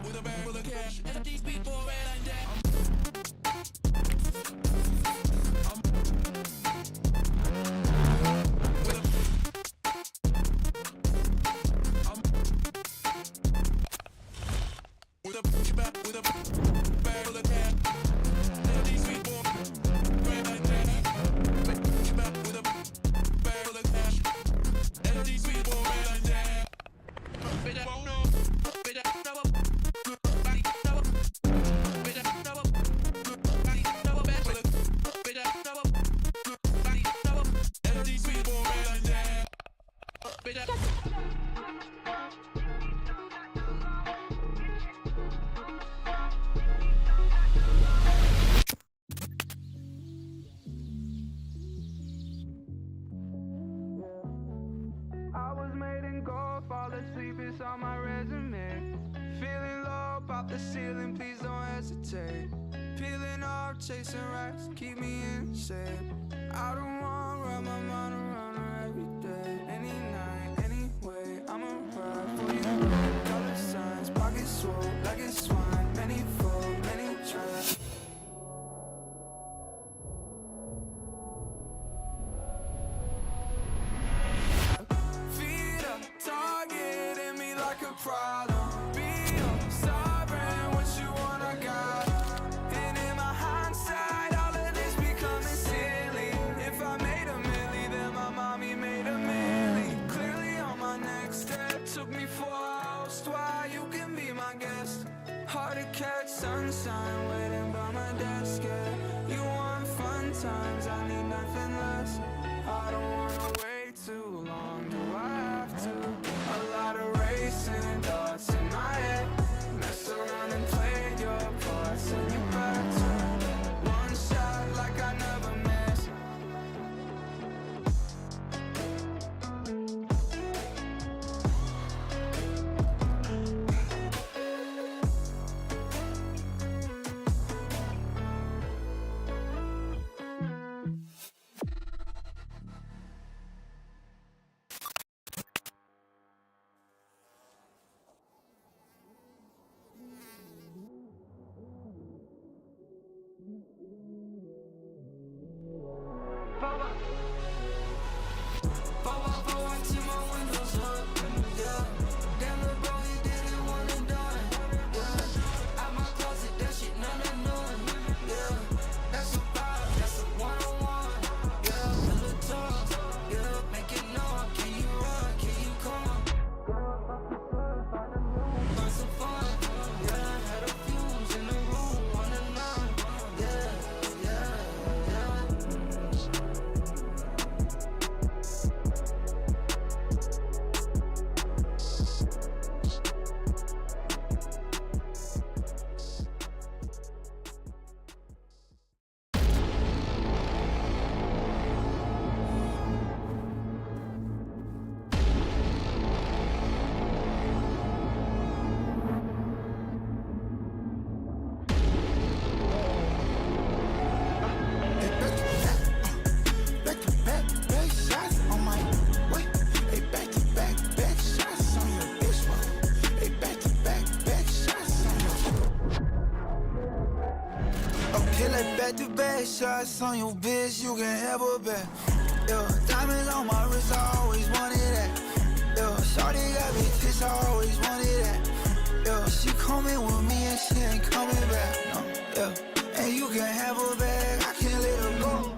With a bag full of cash, and these people red like that. With a bag full of cash, and these people red like that. With a bag full of cash, and these people red like that. I was made in gold, fall asleep, it's on my resume. Feeling low, pop the ceiling, please don't hesitate. Peeling off, chasing rats, keep me insane. I don't want to wrap my mind around her every day. Any night, anyway, I'ma ride for you. Dollar signs, pockets swole, like it's swine. Many fold, many try. Targeting me like a problem. Be sovereign, what you want, I got. And in my hindsight, all of this becoming silly. If I made a milli, then my mommy made a milli. Clearly on my next step, took me 4 hours. Why you can be my guest. Hard to catch, sun times I need nothing less. I don't wanna wait too long, do I have to? A lot of racing thoughts in my head. Mess around and played your part, send you back to one shot like I never missed. Back-to-back shots on your bitch, you can have her back. Yeah, diamonds on my wrist, I always wanted that. Yeah, shawty got me tits, I always wanted that. Yeah, she coming with me and she ain't coming back. No, yeah, and you can have her back, I can't let her go.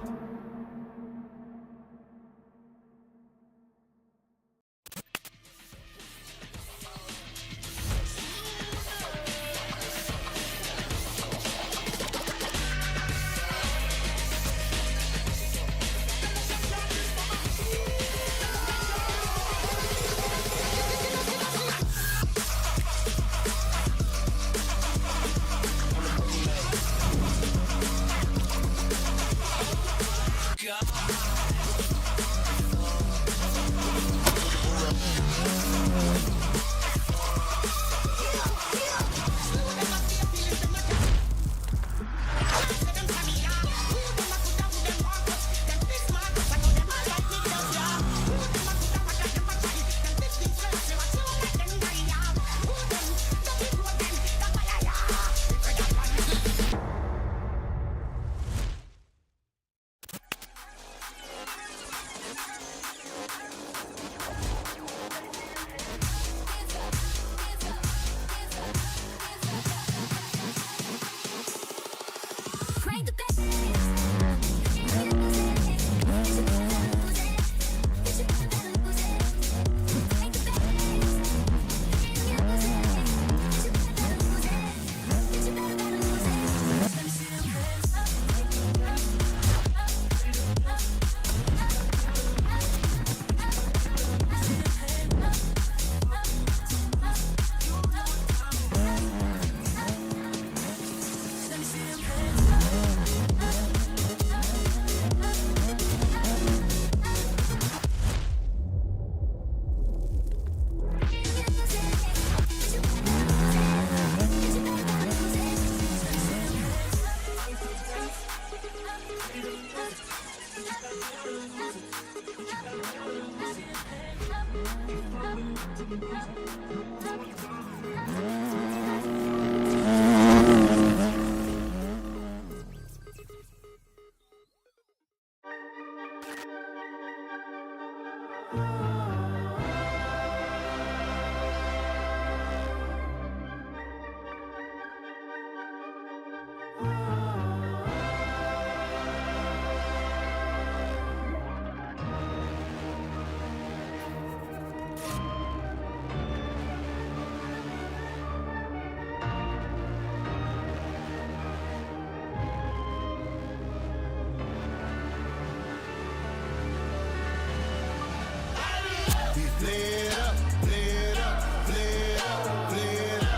We lit up, lit up, lit up, lit up.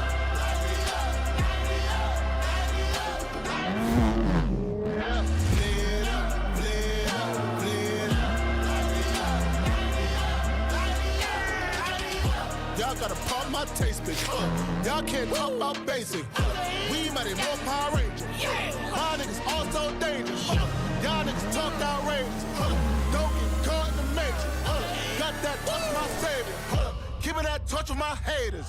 Y'all gotta pardon my taste, bitch. Y'all can't talk about basic. We might be more Power Ranger. My niggas also dangerous. Y'all niggas talk outrageous. Don't get caught in the matrix. Got that touch my savior. Keep it that touch with my haters.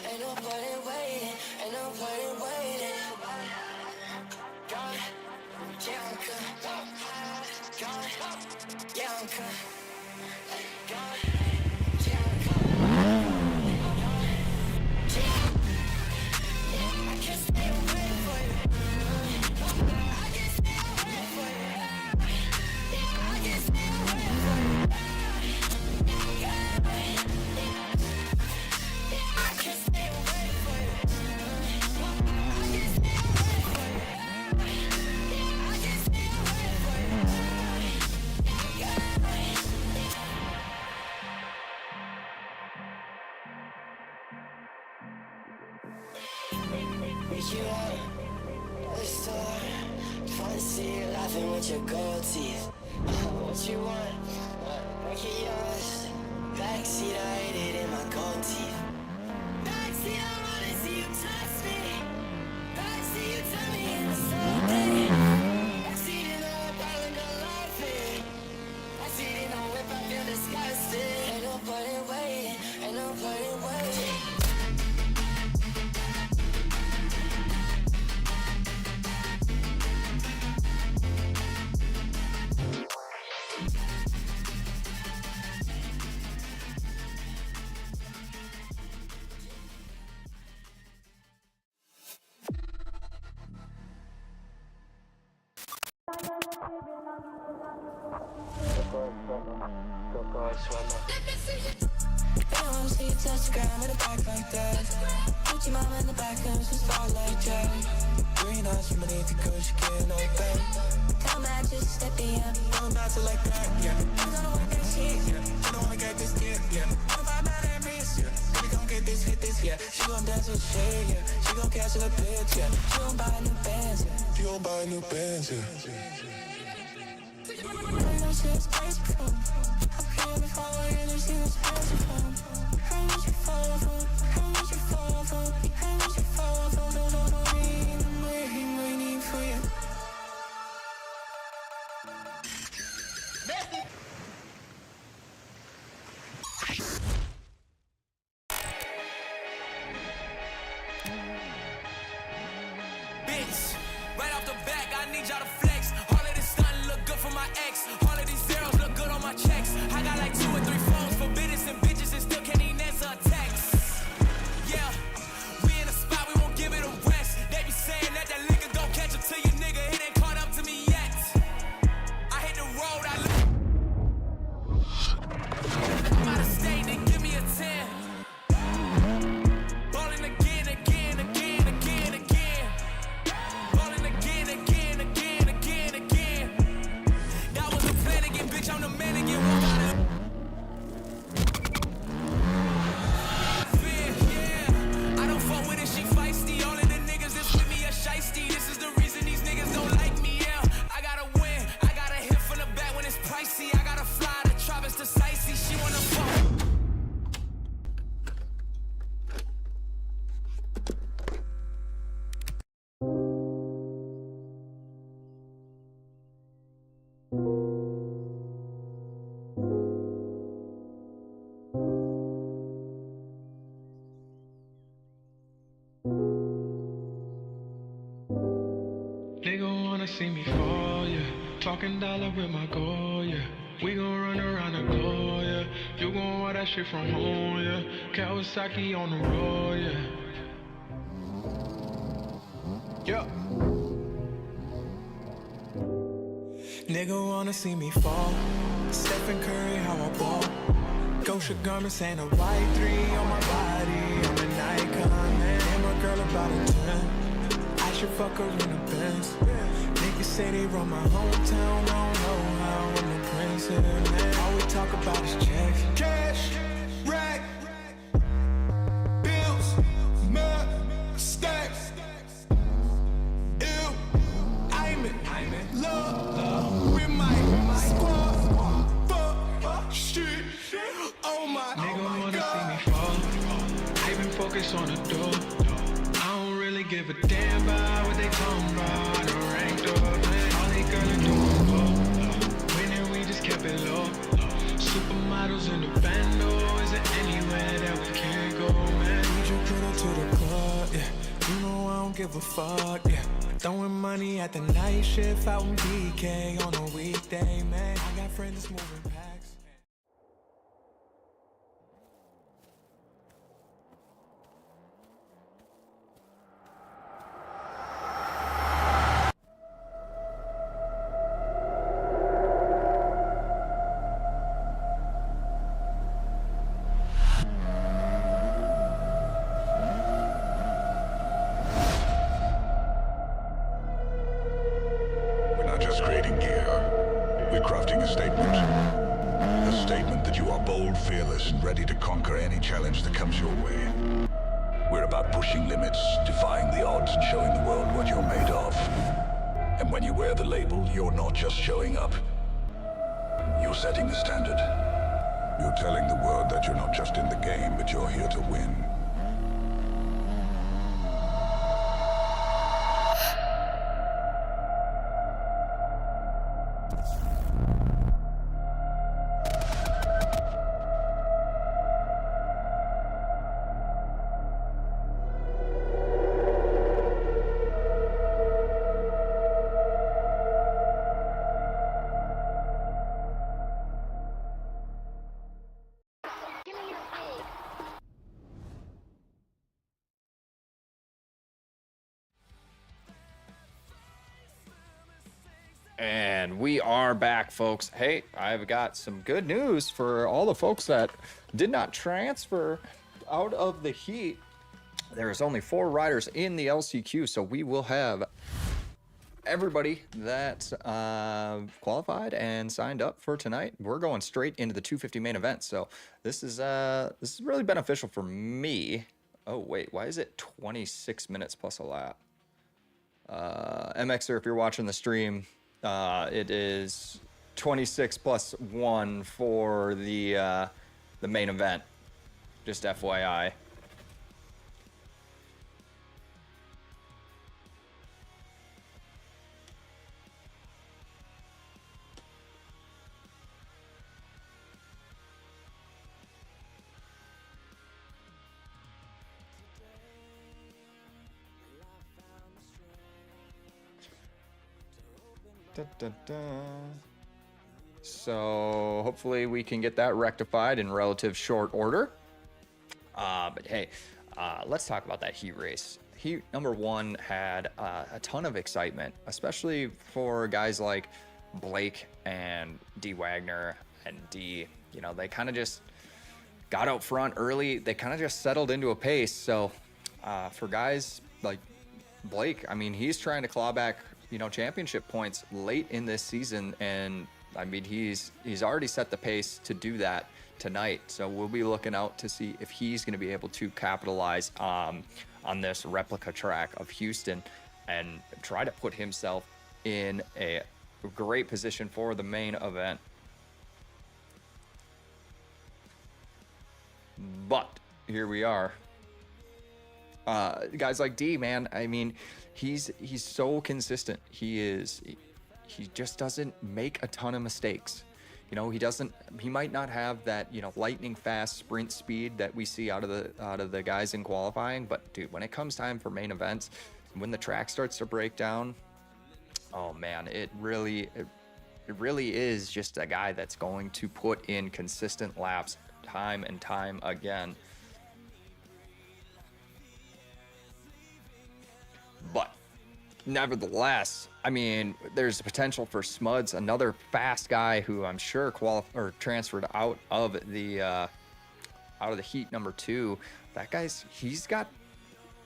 Ain't no point in waiting, ain't no point in waiting. Gone, yeah, I'm good. Gone, yeah, I'm good. Gone, yeah, I'm good. I can't stay away for you. I can't stay away for you. I can't stay away for you. I can't stay away for you. I can't stay away for you. I can't stay away for you. Reach you out the store. Fun to see you laughing with your gold teeth. What you want? Make it yours. Backseat, I ate it in my gold teeth. Backseat, I wanna see you touch me. Backseat, you tell me in a Sunday. Backseat in the whip, I look laughing. Backseat in the whip, I feel disgusted. Ain't no point in waiting, ain't no point in waiting. I wanna see you touch the ground with a back like that. Put your mama in the back and just fall like that. Green eyes from beneath the cushion, getting like that. Come back, just step in. I'm about to like that, yeah. I'm gonna work that shit, yeah. I don't wanna get this kid, yeah. I'm about that miss, yeah. We gon' get this, hit this, yeah. She gon' dance with shit, yeah. She gon' catch a bitch, yeah. She gon' buy a new Benz, yeah. She gon' buy a new Benz, yeah. Shit's crazy from. I'm here before I really see what's crazy from. How much you fall from? How much you fall from? How much you fall from? Don't know me, I'm waiting for you. Bitch, right off the back, I need y'all to flex. All of this stunting look good for my ex. All of these zeros look good on my checks. I got like 2 or 3 phones for business and bitches and still can't even road. I'm out of state, they give me a 10. Ballin' again, again, again, again, again. Ballin' again, again, again, again, again. That was the plan again, bitch. I'm the man again. Walk out of yeah. I don't fuck with it, she feisty. All of the niggas that's with me are shiesty. This is the reason these niggas don't like me, yeah. I gotta win, I gotta hit from the back when it's pricey. I gotta fly the Travis to Sightsee. She wanna fuck. Nigga wanna see me fall, yeah. Talking dollar with my goal, yeah. We gon' run around the globe, yeah. You gon' want that shit from home, yeah. Kawasaki on the road, yeah. Yeah. Nigga wanna see me fall. Stephen Curry, how I ball. Gosha garments and a white 3 on my body. I'm an icon, man. And my girl about a 10. I should fuck her in the Benz. Niggas say they run my hometown. I don't know how I'm a prince here, man. All we talk about is checks. Cash, rack, bills, mud, stacks. Ew, I'm in love with my squad. Fuck, shit, oh my Nigga wanna God. see me fall. I been focused on the door. I don't really give a damn about what they talking about. I done ranked up, man. All they gonna do is go. Winning, we just kept it low. Supermodels in the bando. Is there anywhere that we can't go, man? We just put her to the club, yeah. You know I don't give a fuck, yeah. Throwing money at the night shift out in BK on a weekday, man. I got friends that's moving packs. We're not just creating gear. We're crafting a statement. A statement that you are bold, fearless, and ready to conquer any challenge that comes your way. We're about pushing limits, defying the odds, and showing the world what you're made of. And when you wear the label, you're not just showing up. You're setting the standard. You're telling the world that you're not just in the game, but you're here to win. And we are back, folks. Hey, I've got some good news for all the folks that did not transfer out of the heat. There's only 4 riders in the LCQ, so we will have everybody that qualified and signed up for tonight. We're going straight into the 250 main event, so this is really beneficial for me. Oh wait, why is it 26 minutes plus a lap? MXer, if you're watching the stream, it is 26 plus 1 for the main event. Just FYI. Da, da, da. So hopefully we can get that rectified in relative short order. But hey, let's talk about that heat race. Heat number 1 had a ton of excitement, especially for guys like Blake and D Wagner and D, you know, they kind of just got out front early. They kind of just settled into a pace. So for guys like Blake, I mean, he's trying to claw back, you know, championship points late in this season. And I mean, he's already set the pace to do that tonight. So we'll be looking out to see if he's going to be able to capitalize on this replica track of Houston and try to put himself in a great position for the main event. But here we are. Guys like D, man, I mean, he's so consistent. He just doesn't make a ton of mistakes. You know, he might not have that, you know, lightning fast sprint speed that we see out of the guys in qualifying, but dude, when it comes time for main events, when the track starts to break down, oh man, it really is just a guy that's going to put in consistent laps time and time again. But nevertheless, I mean, there's potential for Smuds, another fast guy who I'm sure transferred out of the heat number 2. He's got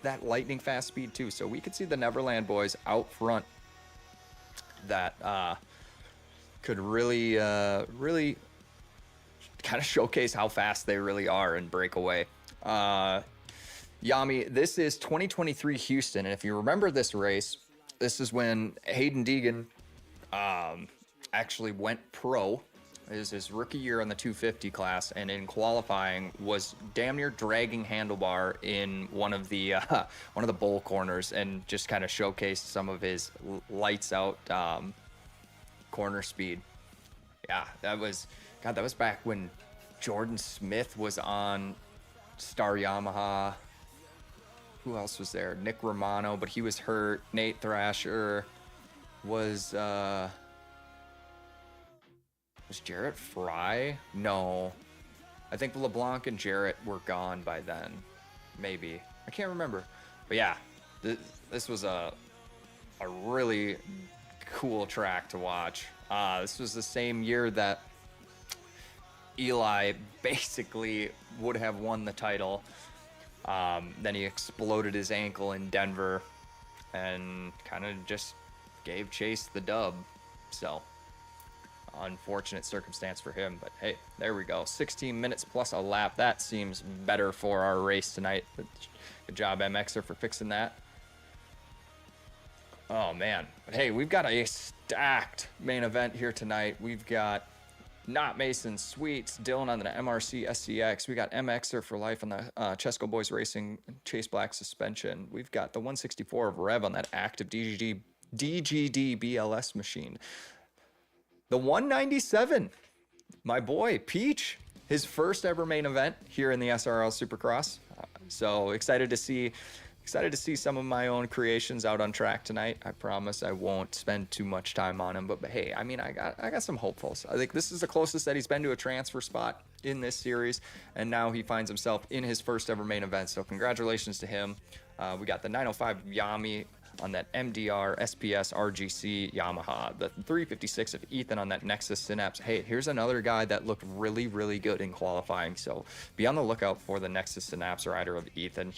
that lightning fast speed too. So we could see the Neverland boys out front that could really kind of showcase how fast they really are in breakaway. Yami, this is 2023 Houston, and if you remember this race, this is when Hayden Deegan actually went pro. It was his rookie year in the 250 class, and in qualifying was damn near dragging handlebar in one of the bowl corners, and just kind of showcased some of his lights out corner speed. Yeah, that was back when Jordan Smith was on Star Yamaha. Who else was there? Nick Romano, but he was hurt. Nate Thrasher was Jarrett Fry? No. I think LeBlanc and Jarrett were gone by then. Maybe. I can't remember. But yeah, this was a really cool track to watch. This was the same year that Eli basically would have won the title. Then he exploded his ankle in Denver and kind of just gave Chase the dub. So unfortunate circumstance for him, but hey, there we go. 16 minutes plus a lap. That seems better for our race tonight. Good job, MXer, for fixing that. Oh man, but hey, we've got a stacked main event here tonight. We've got Not Mason Sweets, Dylan on the MRC SCX. We got MXer for life on the Chesco Boys Racing Chase Black suspension. We've got the 164 of Rev on that active DGD BLS machine. The 197, my boy Peach, his first ever main event here in the SRL Supercross. So excited to see some of my own creations out on track tonight. I promise I won't spend too much time on him, but hey, I mean, I got some hopefuls. I think this is the closest that he's been to a transfer spot in this series, and now he finds himself in his first ever main event. So congratulations to him. We got the 905 Yami on that MDR SPS RGC Yamaha, the 356 of Ethan on that Nexus Synapse. Hey, here's another guy that looked really, really good in qualifying. So be on the lookout for the Nexus Synapse rider of Ethan.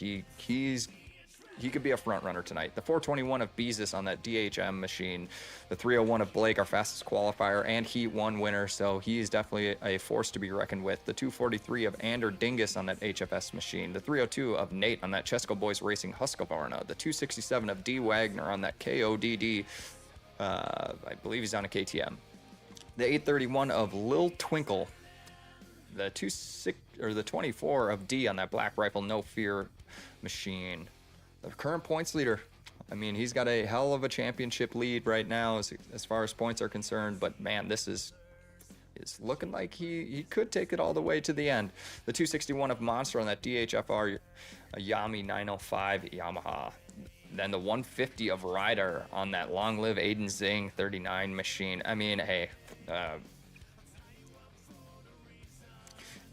He could be a front runner tonight. The 421 of Beezus on that DHM machine. The 301 of Blake, our fastest qualifier and Heat 1 winner. So he is definitely a force to be reckoned with. The 243 of Ander Dingus on that HFS machine. The 302 of Nate on that Chesco Boys Racing Husqvarna. The 267 of D Wagner on that KODD. I believe he's on a KTM. The 831 of Lil Twinkle. The 24 of D on that Black Rifle No Fear machine. The current points leader. I mean, he's got a hell of a championship lead right now as far as points are concerned, but man, this is looking like he could take it all the way to the end. The 261 of Monster on that DHFR Yami 905 Yamaha. Then the 150 of Ryder on that Long Live Aiden Zing 39 machine. I mean, hey,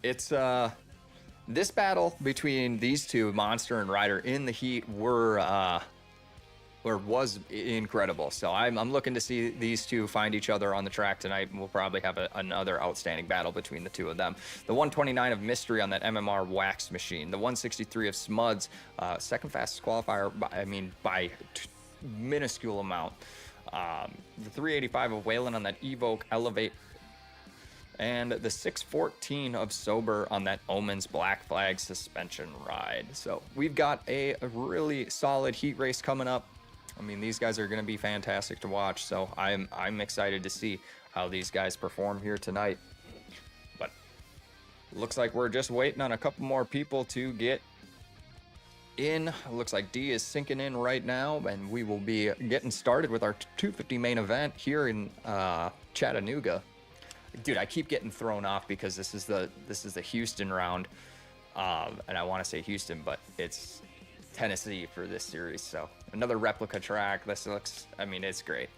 it's this battle between these two, Monster and Ryder, in the heat were was incredible. So I'm looking to see these two find each other on the track tonight. We'll probably have another outstanding battle between the two of them. The 129 of Mystery on that MMR wax machine. The 163 of Smuds, second fastest qualifier, by minuscule amount. The 385 of Whalen on that Evoke Elevate. And the 614 of Sober on that Omens Black Flag suspension ride. So we've got a really solid heat race coming up. I mean, these guys are going to be fantastic to watch. So I'm excited to see how these guys perform here tonight. But looks like we're just waiting on a couple more people to get in. Looks like D is sinking in right now, and we will be getting started with our 250 main event here in Chattanooga. Dude, I keep getting thrown off because this is the Houston round, and I want to say Houston, but it's Tennessee for this series. So another replica track. This looks, I mean, it's great.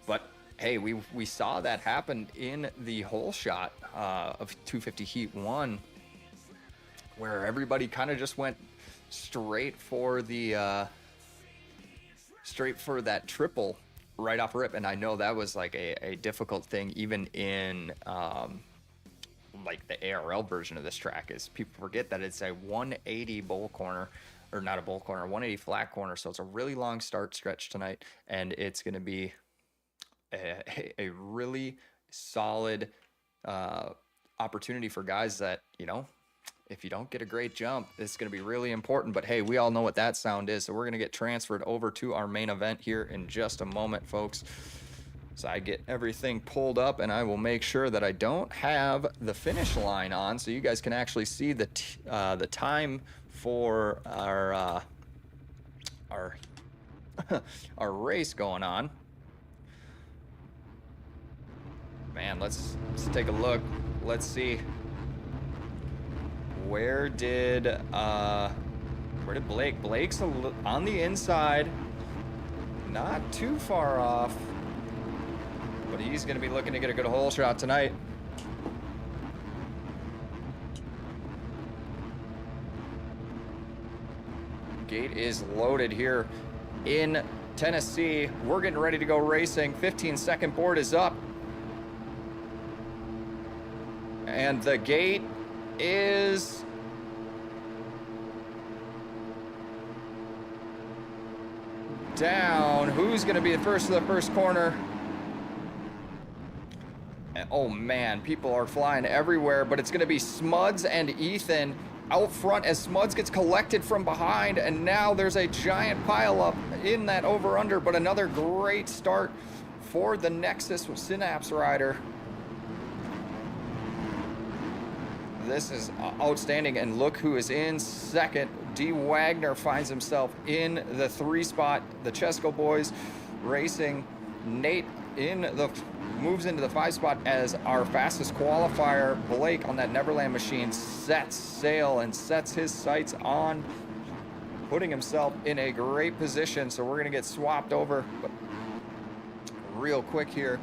But hey, we saw that happen in the whole shot of 250 Heat 1, where everybody kind of just went straight for that triple right off rip. And I know that was like a difficult thing even in like the ARL version of this track, is people forget that it's a 180 bowl corner, or not a bowl corner, 180 flat corner. So it's a really long start stretch tonight, and it's going to be a really solid opportunity for guys that, you know, if you don't get a great jump, it's going to be really important. But hey, we all know what that sound is. So we're going to get transferred over to our main event here in just a moment, folks. So I get everything pulled up, and I will make sure that I don't have the finish line on, so you guys can actually see the time for our our race going on. Man, let's take a look. Let's see. Where did Blake? Blake's on the inside, not too far off, but he's going to be looking to get a good hole shot tonight. Gate is loaded here in Tennessee. We're getting ready to go racing. 15-second board is up, and the gate is down. Who's going to be the first to the first corner? Oh man, people are flying everywhere, but it's going to be Smuds and Ethan out front as Smuds gets collected from behind, and now there's a giant pileup in that over-under, but another great start for the Nexus Synapse rider. This is outstanding, and look who is in second. D. Wagner finds himself in the 3 spot. The Chesco boys racing. Nate moves into the 5 spot as our fastest qualifier, Blake, on that Neverland machine, sets sail and sets his sights on putting himself in a great position. So we're going to get swapped over, but real quick here,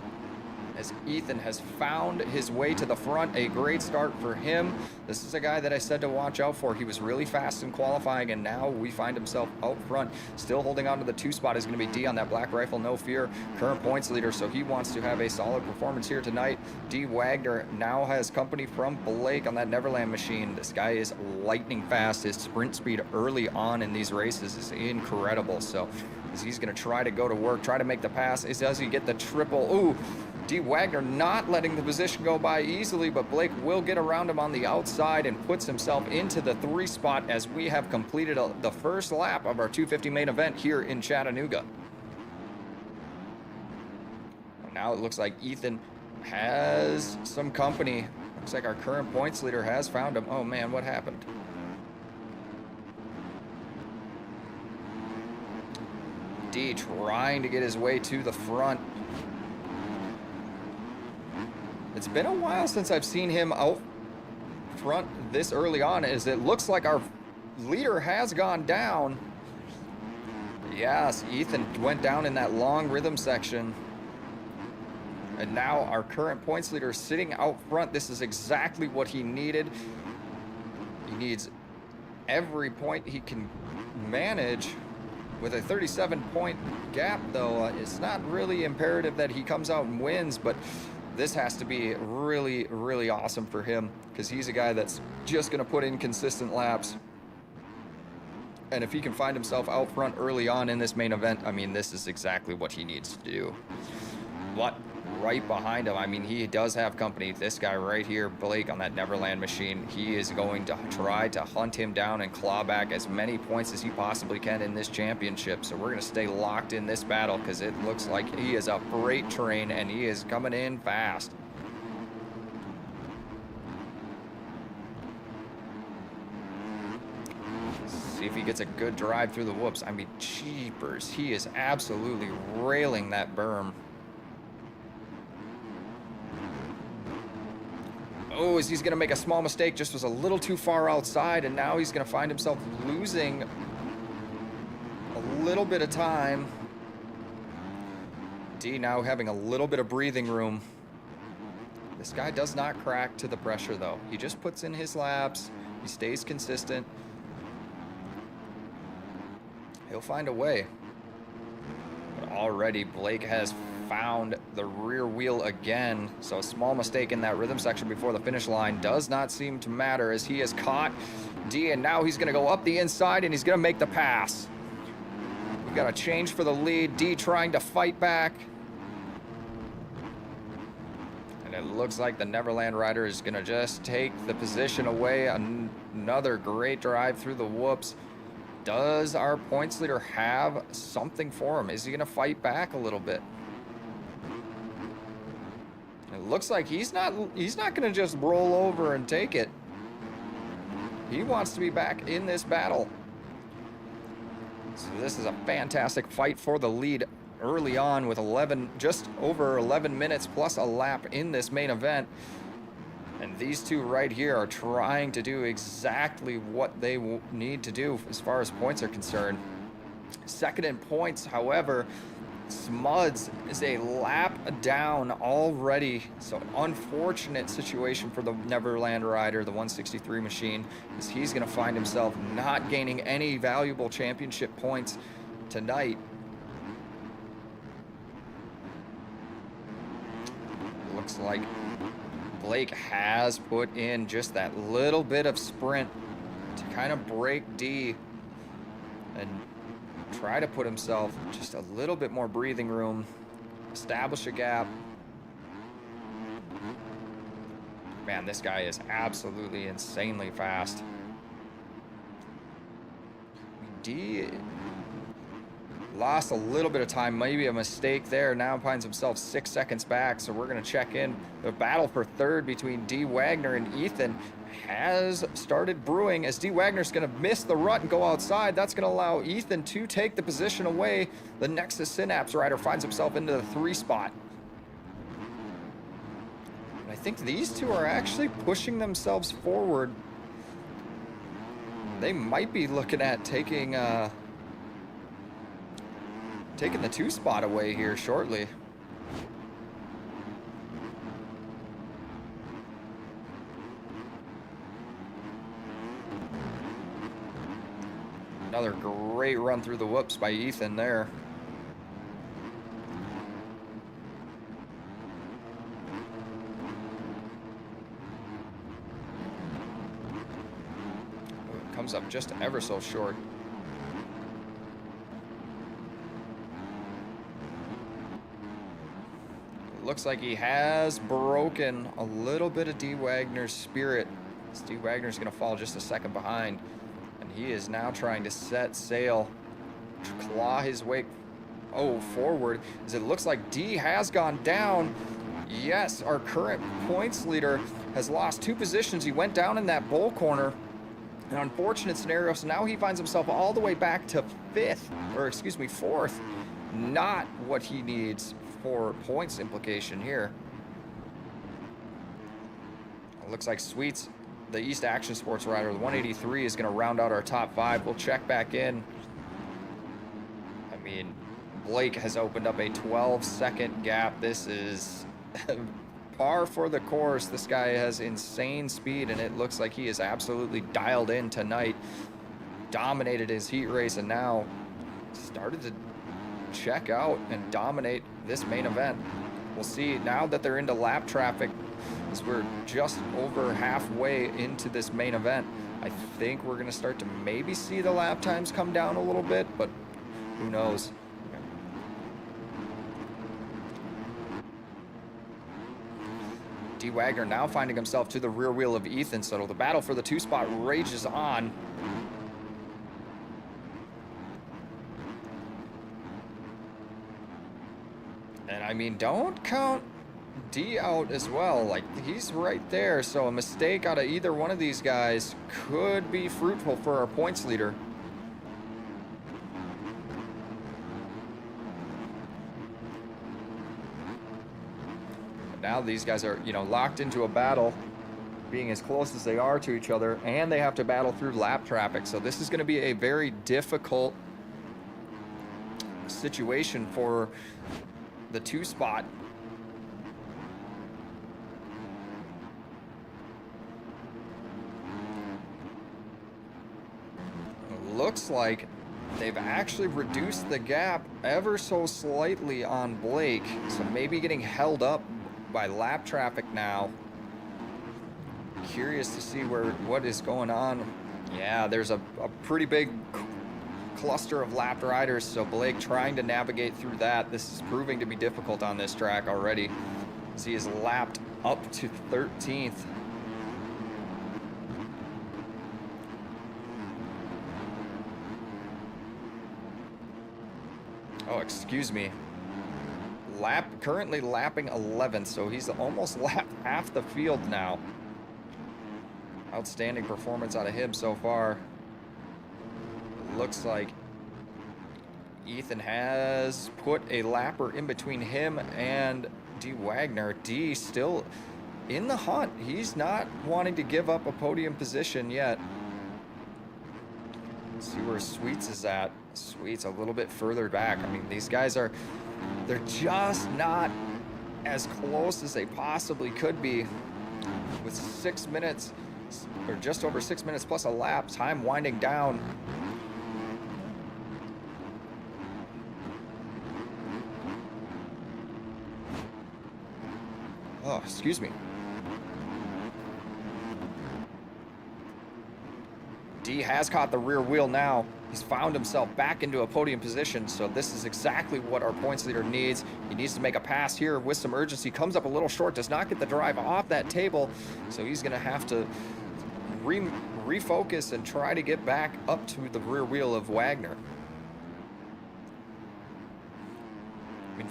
as Ethan has found his way to the front. A great start for him. This is a guy that I said to watch out for. He was really fast in qualifying, and now we find himself out front. Still holding on to the 2 spot is going to be D on that Black Rifle, No Fear, current points leader, so he wants to have a solid performance here tonight. D. Wagner now has company from Blake on that Neverland machine. This guy is lightning fast. His sprint speed early on in these races is incredible, so as he's going to try to go to work, try to make the pass. Does he get the triple? Ooh, D. Wagner not letting the position go by easily, but Blake will get around him on the outside and puts himself into the 3 spot as we have completed the first lap of our 250 main event here in Chattanooga. Now it looks like Ethan has some company. Looks like our current points leader has found him. Oh man, what happened? D trying to get his way to the front. It's been a while since I've seen him out front this early on, as it looks like our leader has gone down. Yes, Ethan went down in that long rhythm section. And now our current points leader is sitting out front. This is exactly what he needed. He needs every point he can manage. With a 37-point gap, though, it's not really imperative that he comes out and wins, but this has to be really, really awesome for him because he's a guy that's just going to put in consistent laps. And if he can find himself out front early on in this main event, I mean, this is exactly what he needs to do. But right behind him, I mean, he does have company. This guy right here, Blake, on that Neverland machine, he is going to try to hunt him down and claw back as many points as he possibly can in this championship. So we're going to stay locked in this battle because it looks like he is a freight train and he is coming in fast. See if he gets a good drive through the whoops. I mean, jeepers, he is absolutely railing that berm. Oh, is he's going to make a small mistake, just was a little too far outside, and now he's going to find himself losing a little bit of time. D now having a little bit of breathing room. This guy does not crack to the pressure, though. He just puts in his laps. He stays consistent. He'll find a way. But already, Blake has found the rear wheel again, so a small mistake in that rhythm section before the finish line does not seem to matter as he has caught D, and now he's going to go up the inside and he's going to make the pass. We've got a change for the lead. D trying to fight back, and it looks like the Neverland rider is going to just take the position away. Another great drive through the whoops. Does our points leader have something for him? Is he going to fight back a little bit? It looks like he's not going to just roll over and take it. He wants to be back in this battle. So this is a fantastic fight for the lead early on with just over 11 minutes plus a lap in this main event. And these two right here are trying to do exactly what they need to do as far as points are concerned. Second in points, however, Smuds is a lap down already. So an unfortunate situation for the Neverland rider, the 163 machine, is he's going to find himself not gaining any valuable championship points tonight. Looks like Blake has put in just that little bit of sprint to kind of break D and try to put himself just a little bit more breathing room, establish a gap. Man, this guy is absolutely insanely fast. D lost a little bit of time, maybe a mistake there. Now finds himself 6 seconds back, so we're going to check in. The battle for third between D. Wagner and Ethan has started brewing as D. Wagner's going to miss the rut and go outside. That's going to allow Ethan to take the position away. The Nexus Synapse rider finds himself into the 3 spot. And I think these two are actually pushing themselves forward. They might be looking at taking the 2 spot away here shortly. Another great run through the whoops by Ethan there. Comes up just ever so short. Looks like he has broken a little bit of D. Wagner's spirit. D. Wagner's going to fall just a second behind. And he is now trying to set sail, to claw his way forward, as it looks like D has gone down. Yes, our current points leader has lost 2 positions. He went down in that bowl corner. An unfortunate scenario, so now he finds himself all the way back to 4th. Not what he needs for points implication here. It looks like Sweets, the East Action Sports rider, the 183, is going to round out our top 5. We'll check back in. I mean, Blake has opened up a 12-second gap. This is par for the course. This guy has insane speed, and it looks like he is absolutely dialed in tonight. Dominated his heat race, and now started to check out and dominate this main event. We'll see now that they're into lap traffic, as we're just over halfway into this main event. I think we're gonna start to maybe see the lap times come down a little bit, but who knows? D. Wagner now finding himself to the rear wheel of Ethan, so the battle for the 2 spot rages on. And I mean, don't count D out as well. Like, he's right there, so a mistake out of either one of these guys could be fruitful for our points leader. Now these guys are, you know, locked into a battle, being as close as they are to each other, and they have to battle through lap traffic. So this is going to be a very difficult situation for the 2 spot. It looks like they've actually reduced the gap ever so slightly on Blake, so maybe getting held up by lap traffic now. Curious to see what is going on. Yeah, there's a pretty big cluster of lapped riders, so Blake trying to navigate through that. This is proving to be difficult on this track already, as he is lapped up to 13th. Oh, excuse me. Currently lapping 11th, so he's almost lapped half the field now. Outstanding performance out of him so far. Looks like Ethan has put a lapper in between him and D. Wagner. D still in the hunt. He's not wanting to give up a podium position yet. Let's see where Sweets is at. Sweets a little bit further back. I mean, these guys they're just not as close as they possibly could be, with 6 minutes, or just over 6 minutes plus a lap, time winding down. Oh, excuse me. D has caught the rear wheel now. He's found himself back into a podium position, so this is exactly what our points leader needs. He needs to make a pass here with some urgency. Comes up a little short, does not get the drive off that table, so he's going to have to refocus and try to get back up to the rear wheel of Wagner. I mean,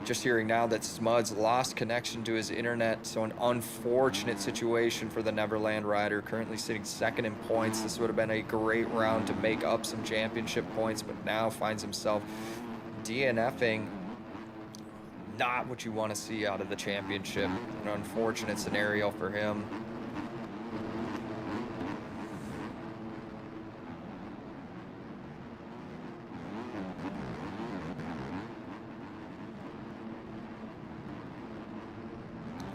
just hearing now that Smuds lost connection to his internet, so an unfortunate situation for the Neverland rider, currently sitting 2nd in points. This would have been a great round to make up some championship points, but now finds himself DNFing. Not what you want to see out of the championship. An unfortunate scenario for him.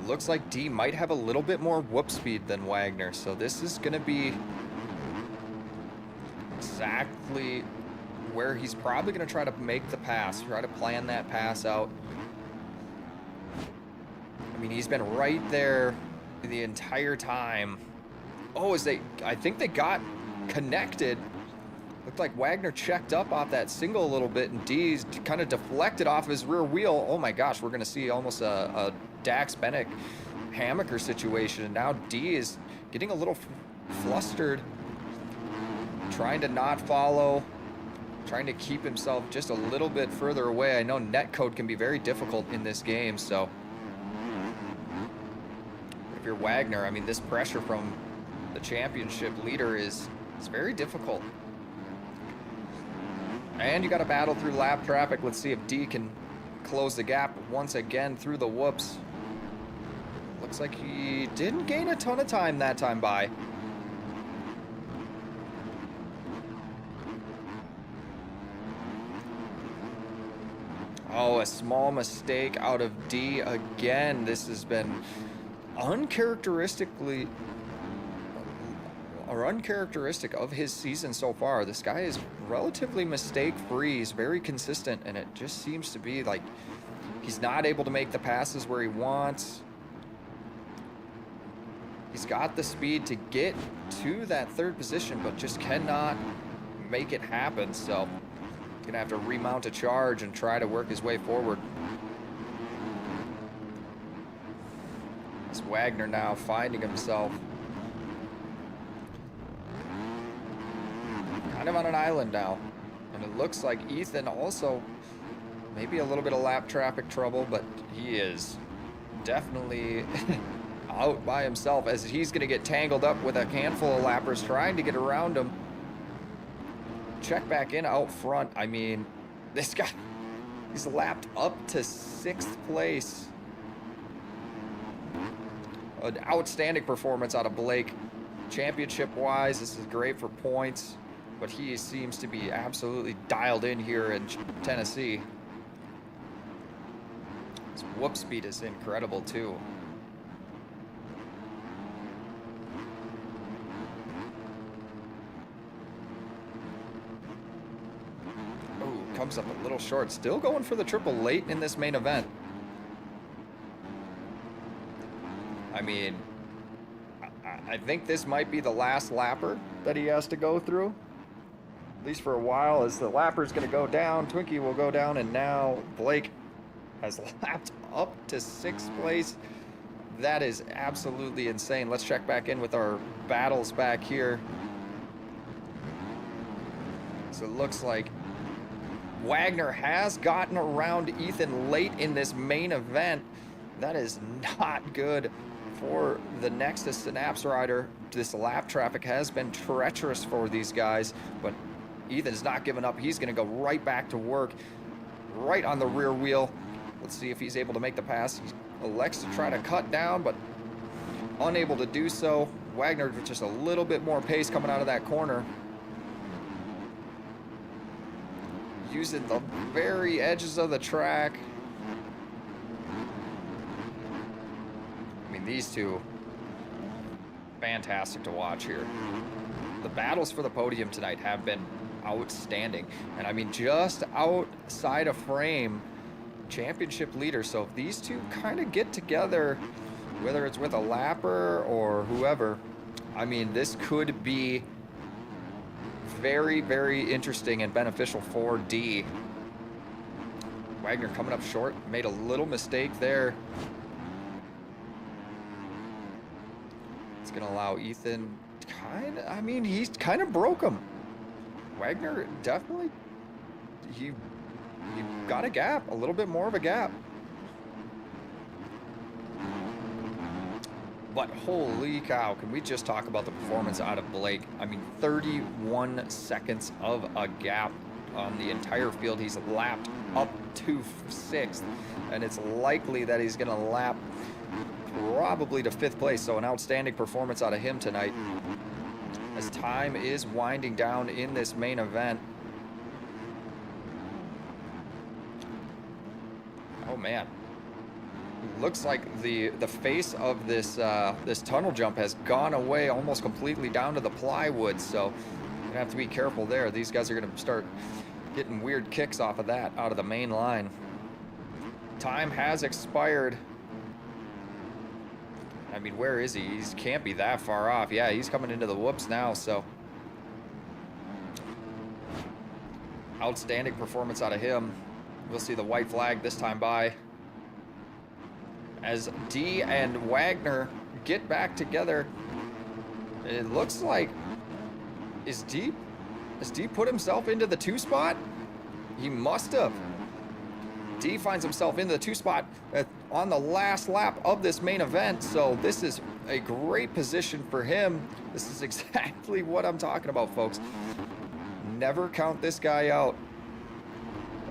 Looks like D might have a little bit more whoop speed than Wagner, so this is going to be exactly where he's probably going to try to make the pass, try to plan that pass out. I mean, he's been right there the entire time. Oh, I think they got connected. Looked like Wagner checked up off that single a little bit, and D's kind of deflected off his rear wheel. Oh my gosh, we're going to see almost a Dax Bennick hammocker situation, and now D is getting a little flustered, trying to not follow, trying to keep himself just a little bit further away. I know netcode can be very difficult in this game, so if you're Wagner, I mean, this pressure from the championship leader is very difficult. And you got to battle through lap traffic. Let's see if D can close the gap once again through the whoops. Looks like he didn't gain a ton of time that time by. Oh, a small mistake out of D again. This has been uncharacteristically are uncharacteristic of his season so far. This guy is relatively mistake-free. He's very consistent, and it just seems to be like he's not able to make the passes where he wants. He's got the speed to get to that third position, but just cannot make it happen. So he's gonna have to remount a charge and try to work his way forward. It's Wagner now finding himself kind of on an island now. And it looks like Ethan also maybe a little bit of lap traffic trouble, but he is definitely out by himself as he's going to get tangled up with a handful of lappers trying to get around him. Check back in out front. I mean, this guy, he's lapped up to 6th place. An outstanding performance out of Blake. Championship-wise, this is great for points, but he seems to be absolutely dialed in here in Tennessee. His whoop speed is incredible, too. Oh, comes up a little short. Still going for the triple late in this main event. I mean, I think this might be the last lapper that he has to go through, at least for a while, as the lapper's going to go down, Twinkie will go down, and now Blake has lapped up to 6th place. That is absolutely insane. Let's check back in with our battles back here. So it looks like Wagner has gotten around Ethan late in this main event. That is not good for the Nexus Synapse rider. This lap traffic has been treacherous for these guys, but Ethan's not giving up. He's going to go right back to work, right on the rear wheel. Let's see if he's able to make the pass. He elects to try to cut down, but unable to do so. Wagner with just a little bit more pace coming out of that corner. Using the very edges of the track. These two, fantastic to watch here. The battles for the podium tonight have been outstanding. And I mean, just outside of frame, championship leader. So if these two kind of get together, whether it's with a lapper or whoever, I mean, this could be very, very interesting and beneficial for D. Wagner coming up short, made a little mistake there. It's going to allow Ethan he's kind of broke him. Wagner definitely, he got a gap, a little bit more of a gap. But holy cow, can we just talk about the performance out of Blake? I mean, 31 seconds of a gap on the entire field. He's lapped up to 6th, and it's likely that he's going to lap probably to 5th place. So an outstanding performance out of him tonight as time is winding down in this main event. Oh man, looks like the face of this this tunnel jump has gone away almost completely down to the plywood, so you're gonna have to be careful there. These guys are gonna start getting weird kicks off of that out of the main line. Time has expired. I mean, where is he? He can't be that far off. Yeah, he's coming into the whoops now, so. Outstanding performance out of him. We'll see the white flag this time by. As D and Wagner get back together, it looks like, has D put himself into the 2 spot? He must have. D finds himself in the 2 spot on the last lap of this main event, so this is a great position for him. This is exactly what I'm talking about, folks. Never count this guy out,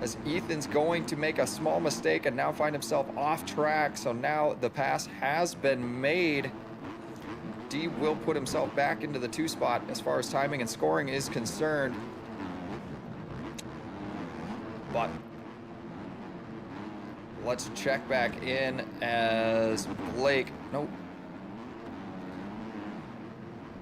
as Ethan's going to make a small mistake and now find himself off track. So now the pass has been made. D will put himself back into the 2 spot as far as timing and scoring is concerned. But let's check back in as Blake. Nope.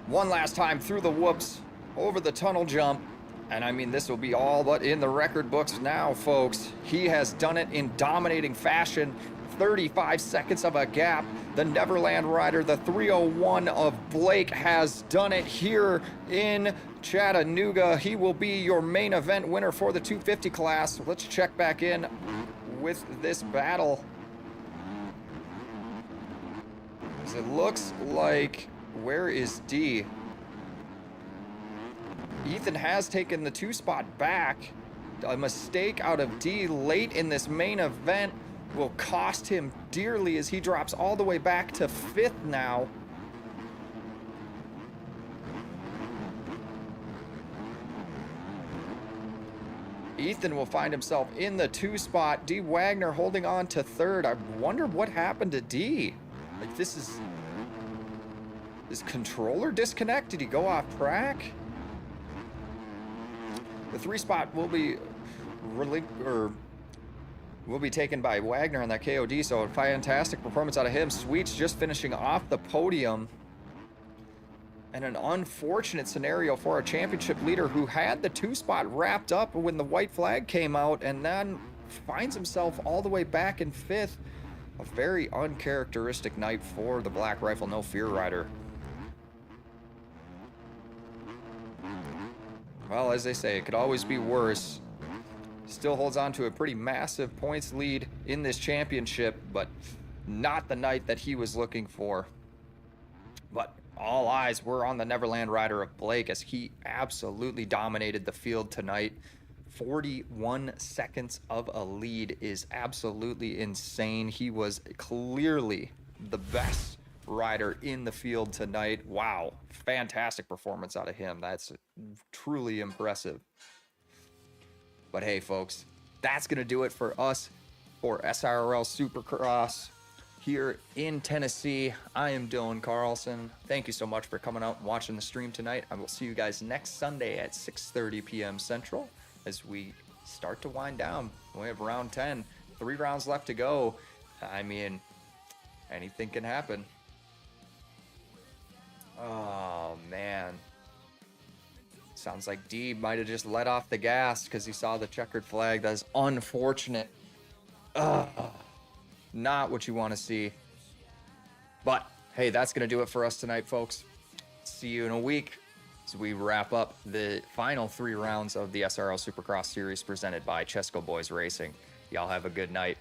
One last time through the whoops, over the tunnel jump. And I mean, this will be all but in the record books now, folks. He has done it in dominating fashion. 35 seconds of a gap. The Neverland rider, the 301 of Blake, has done it here in Chattanooga. He will be your main event winner for the 250 class. Let's check back in with this battle. It looks like, where is D? Ethan has taken the 2 spot back. A mistake out of D late in this main event will cost him dearly as he drops all the way back to 5th now. Ethan will find himself in the 2 spot. D Wagner holding on to 3rd. I wonder what happened to D. Like, this is controller disconnect? Did he go off track? The 3 spot will be taken by Wagner on that KOD, so a fantastic performance out of him. Sweets just finishing off the podium. And an unfortunate scenario for a championship leader who had the 2 spot wrapped up when the white flag came out and then finds himself all the way back in 5th. A very uncharacteristic night for the Black Rifle No Fear rider. Well, as they say, it could always be worse. Still holds on to a pretty massive points lead in this championship, but not the night that he was looking for. But all eyes were on the Neverland rider of Blake as he absolutely dominated the field tonight. 41 seconds of a lead is absolutely insane. He was clearly the best rider in the field tonight. Wow, fantastic performance out of him. That's truly impressive. But hey, folks, that's going to do it for us for SIRL Supercross here in Tennessee. I am Dylan Carlson. Thank you so much for coming out and watching the stream tonight. I will see you guys next Sunday at 6:30 p.m. Central as we start to wind down. We have round 10, 3 rounds left to go. I mean, anything can happen. Oh, man. Sounds like D might have just let off the gas because he saw the checkered flag. That is unfortunate. Not what you want to see. But, hey, that's going to do it for us tonight, folks. See you in a week as we wrap up the final 3 rounds of the SRL Supercross Series presented by Chesco Boiz Racing. Y'all have a good night.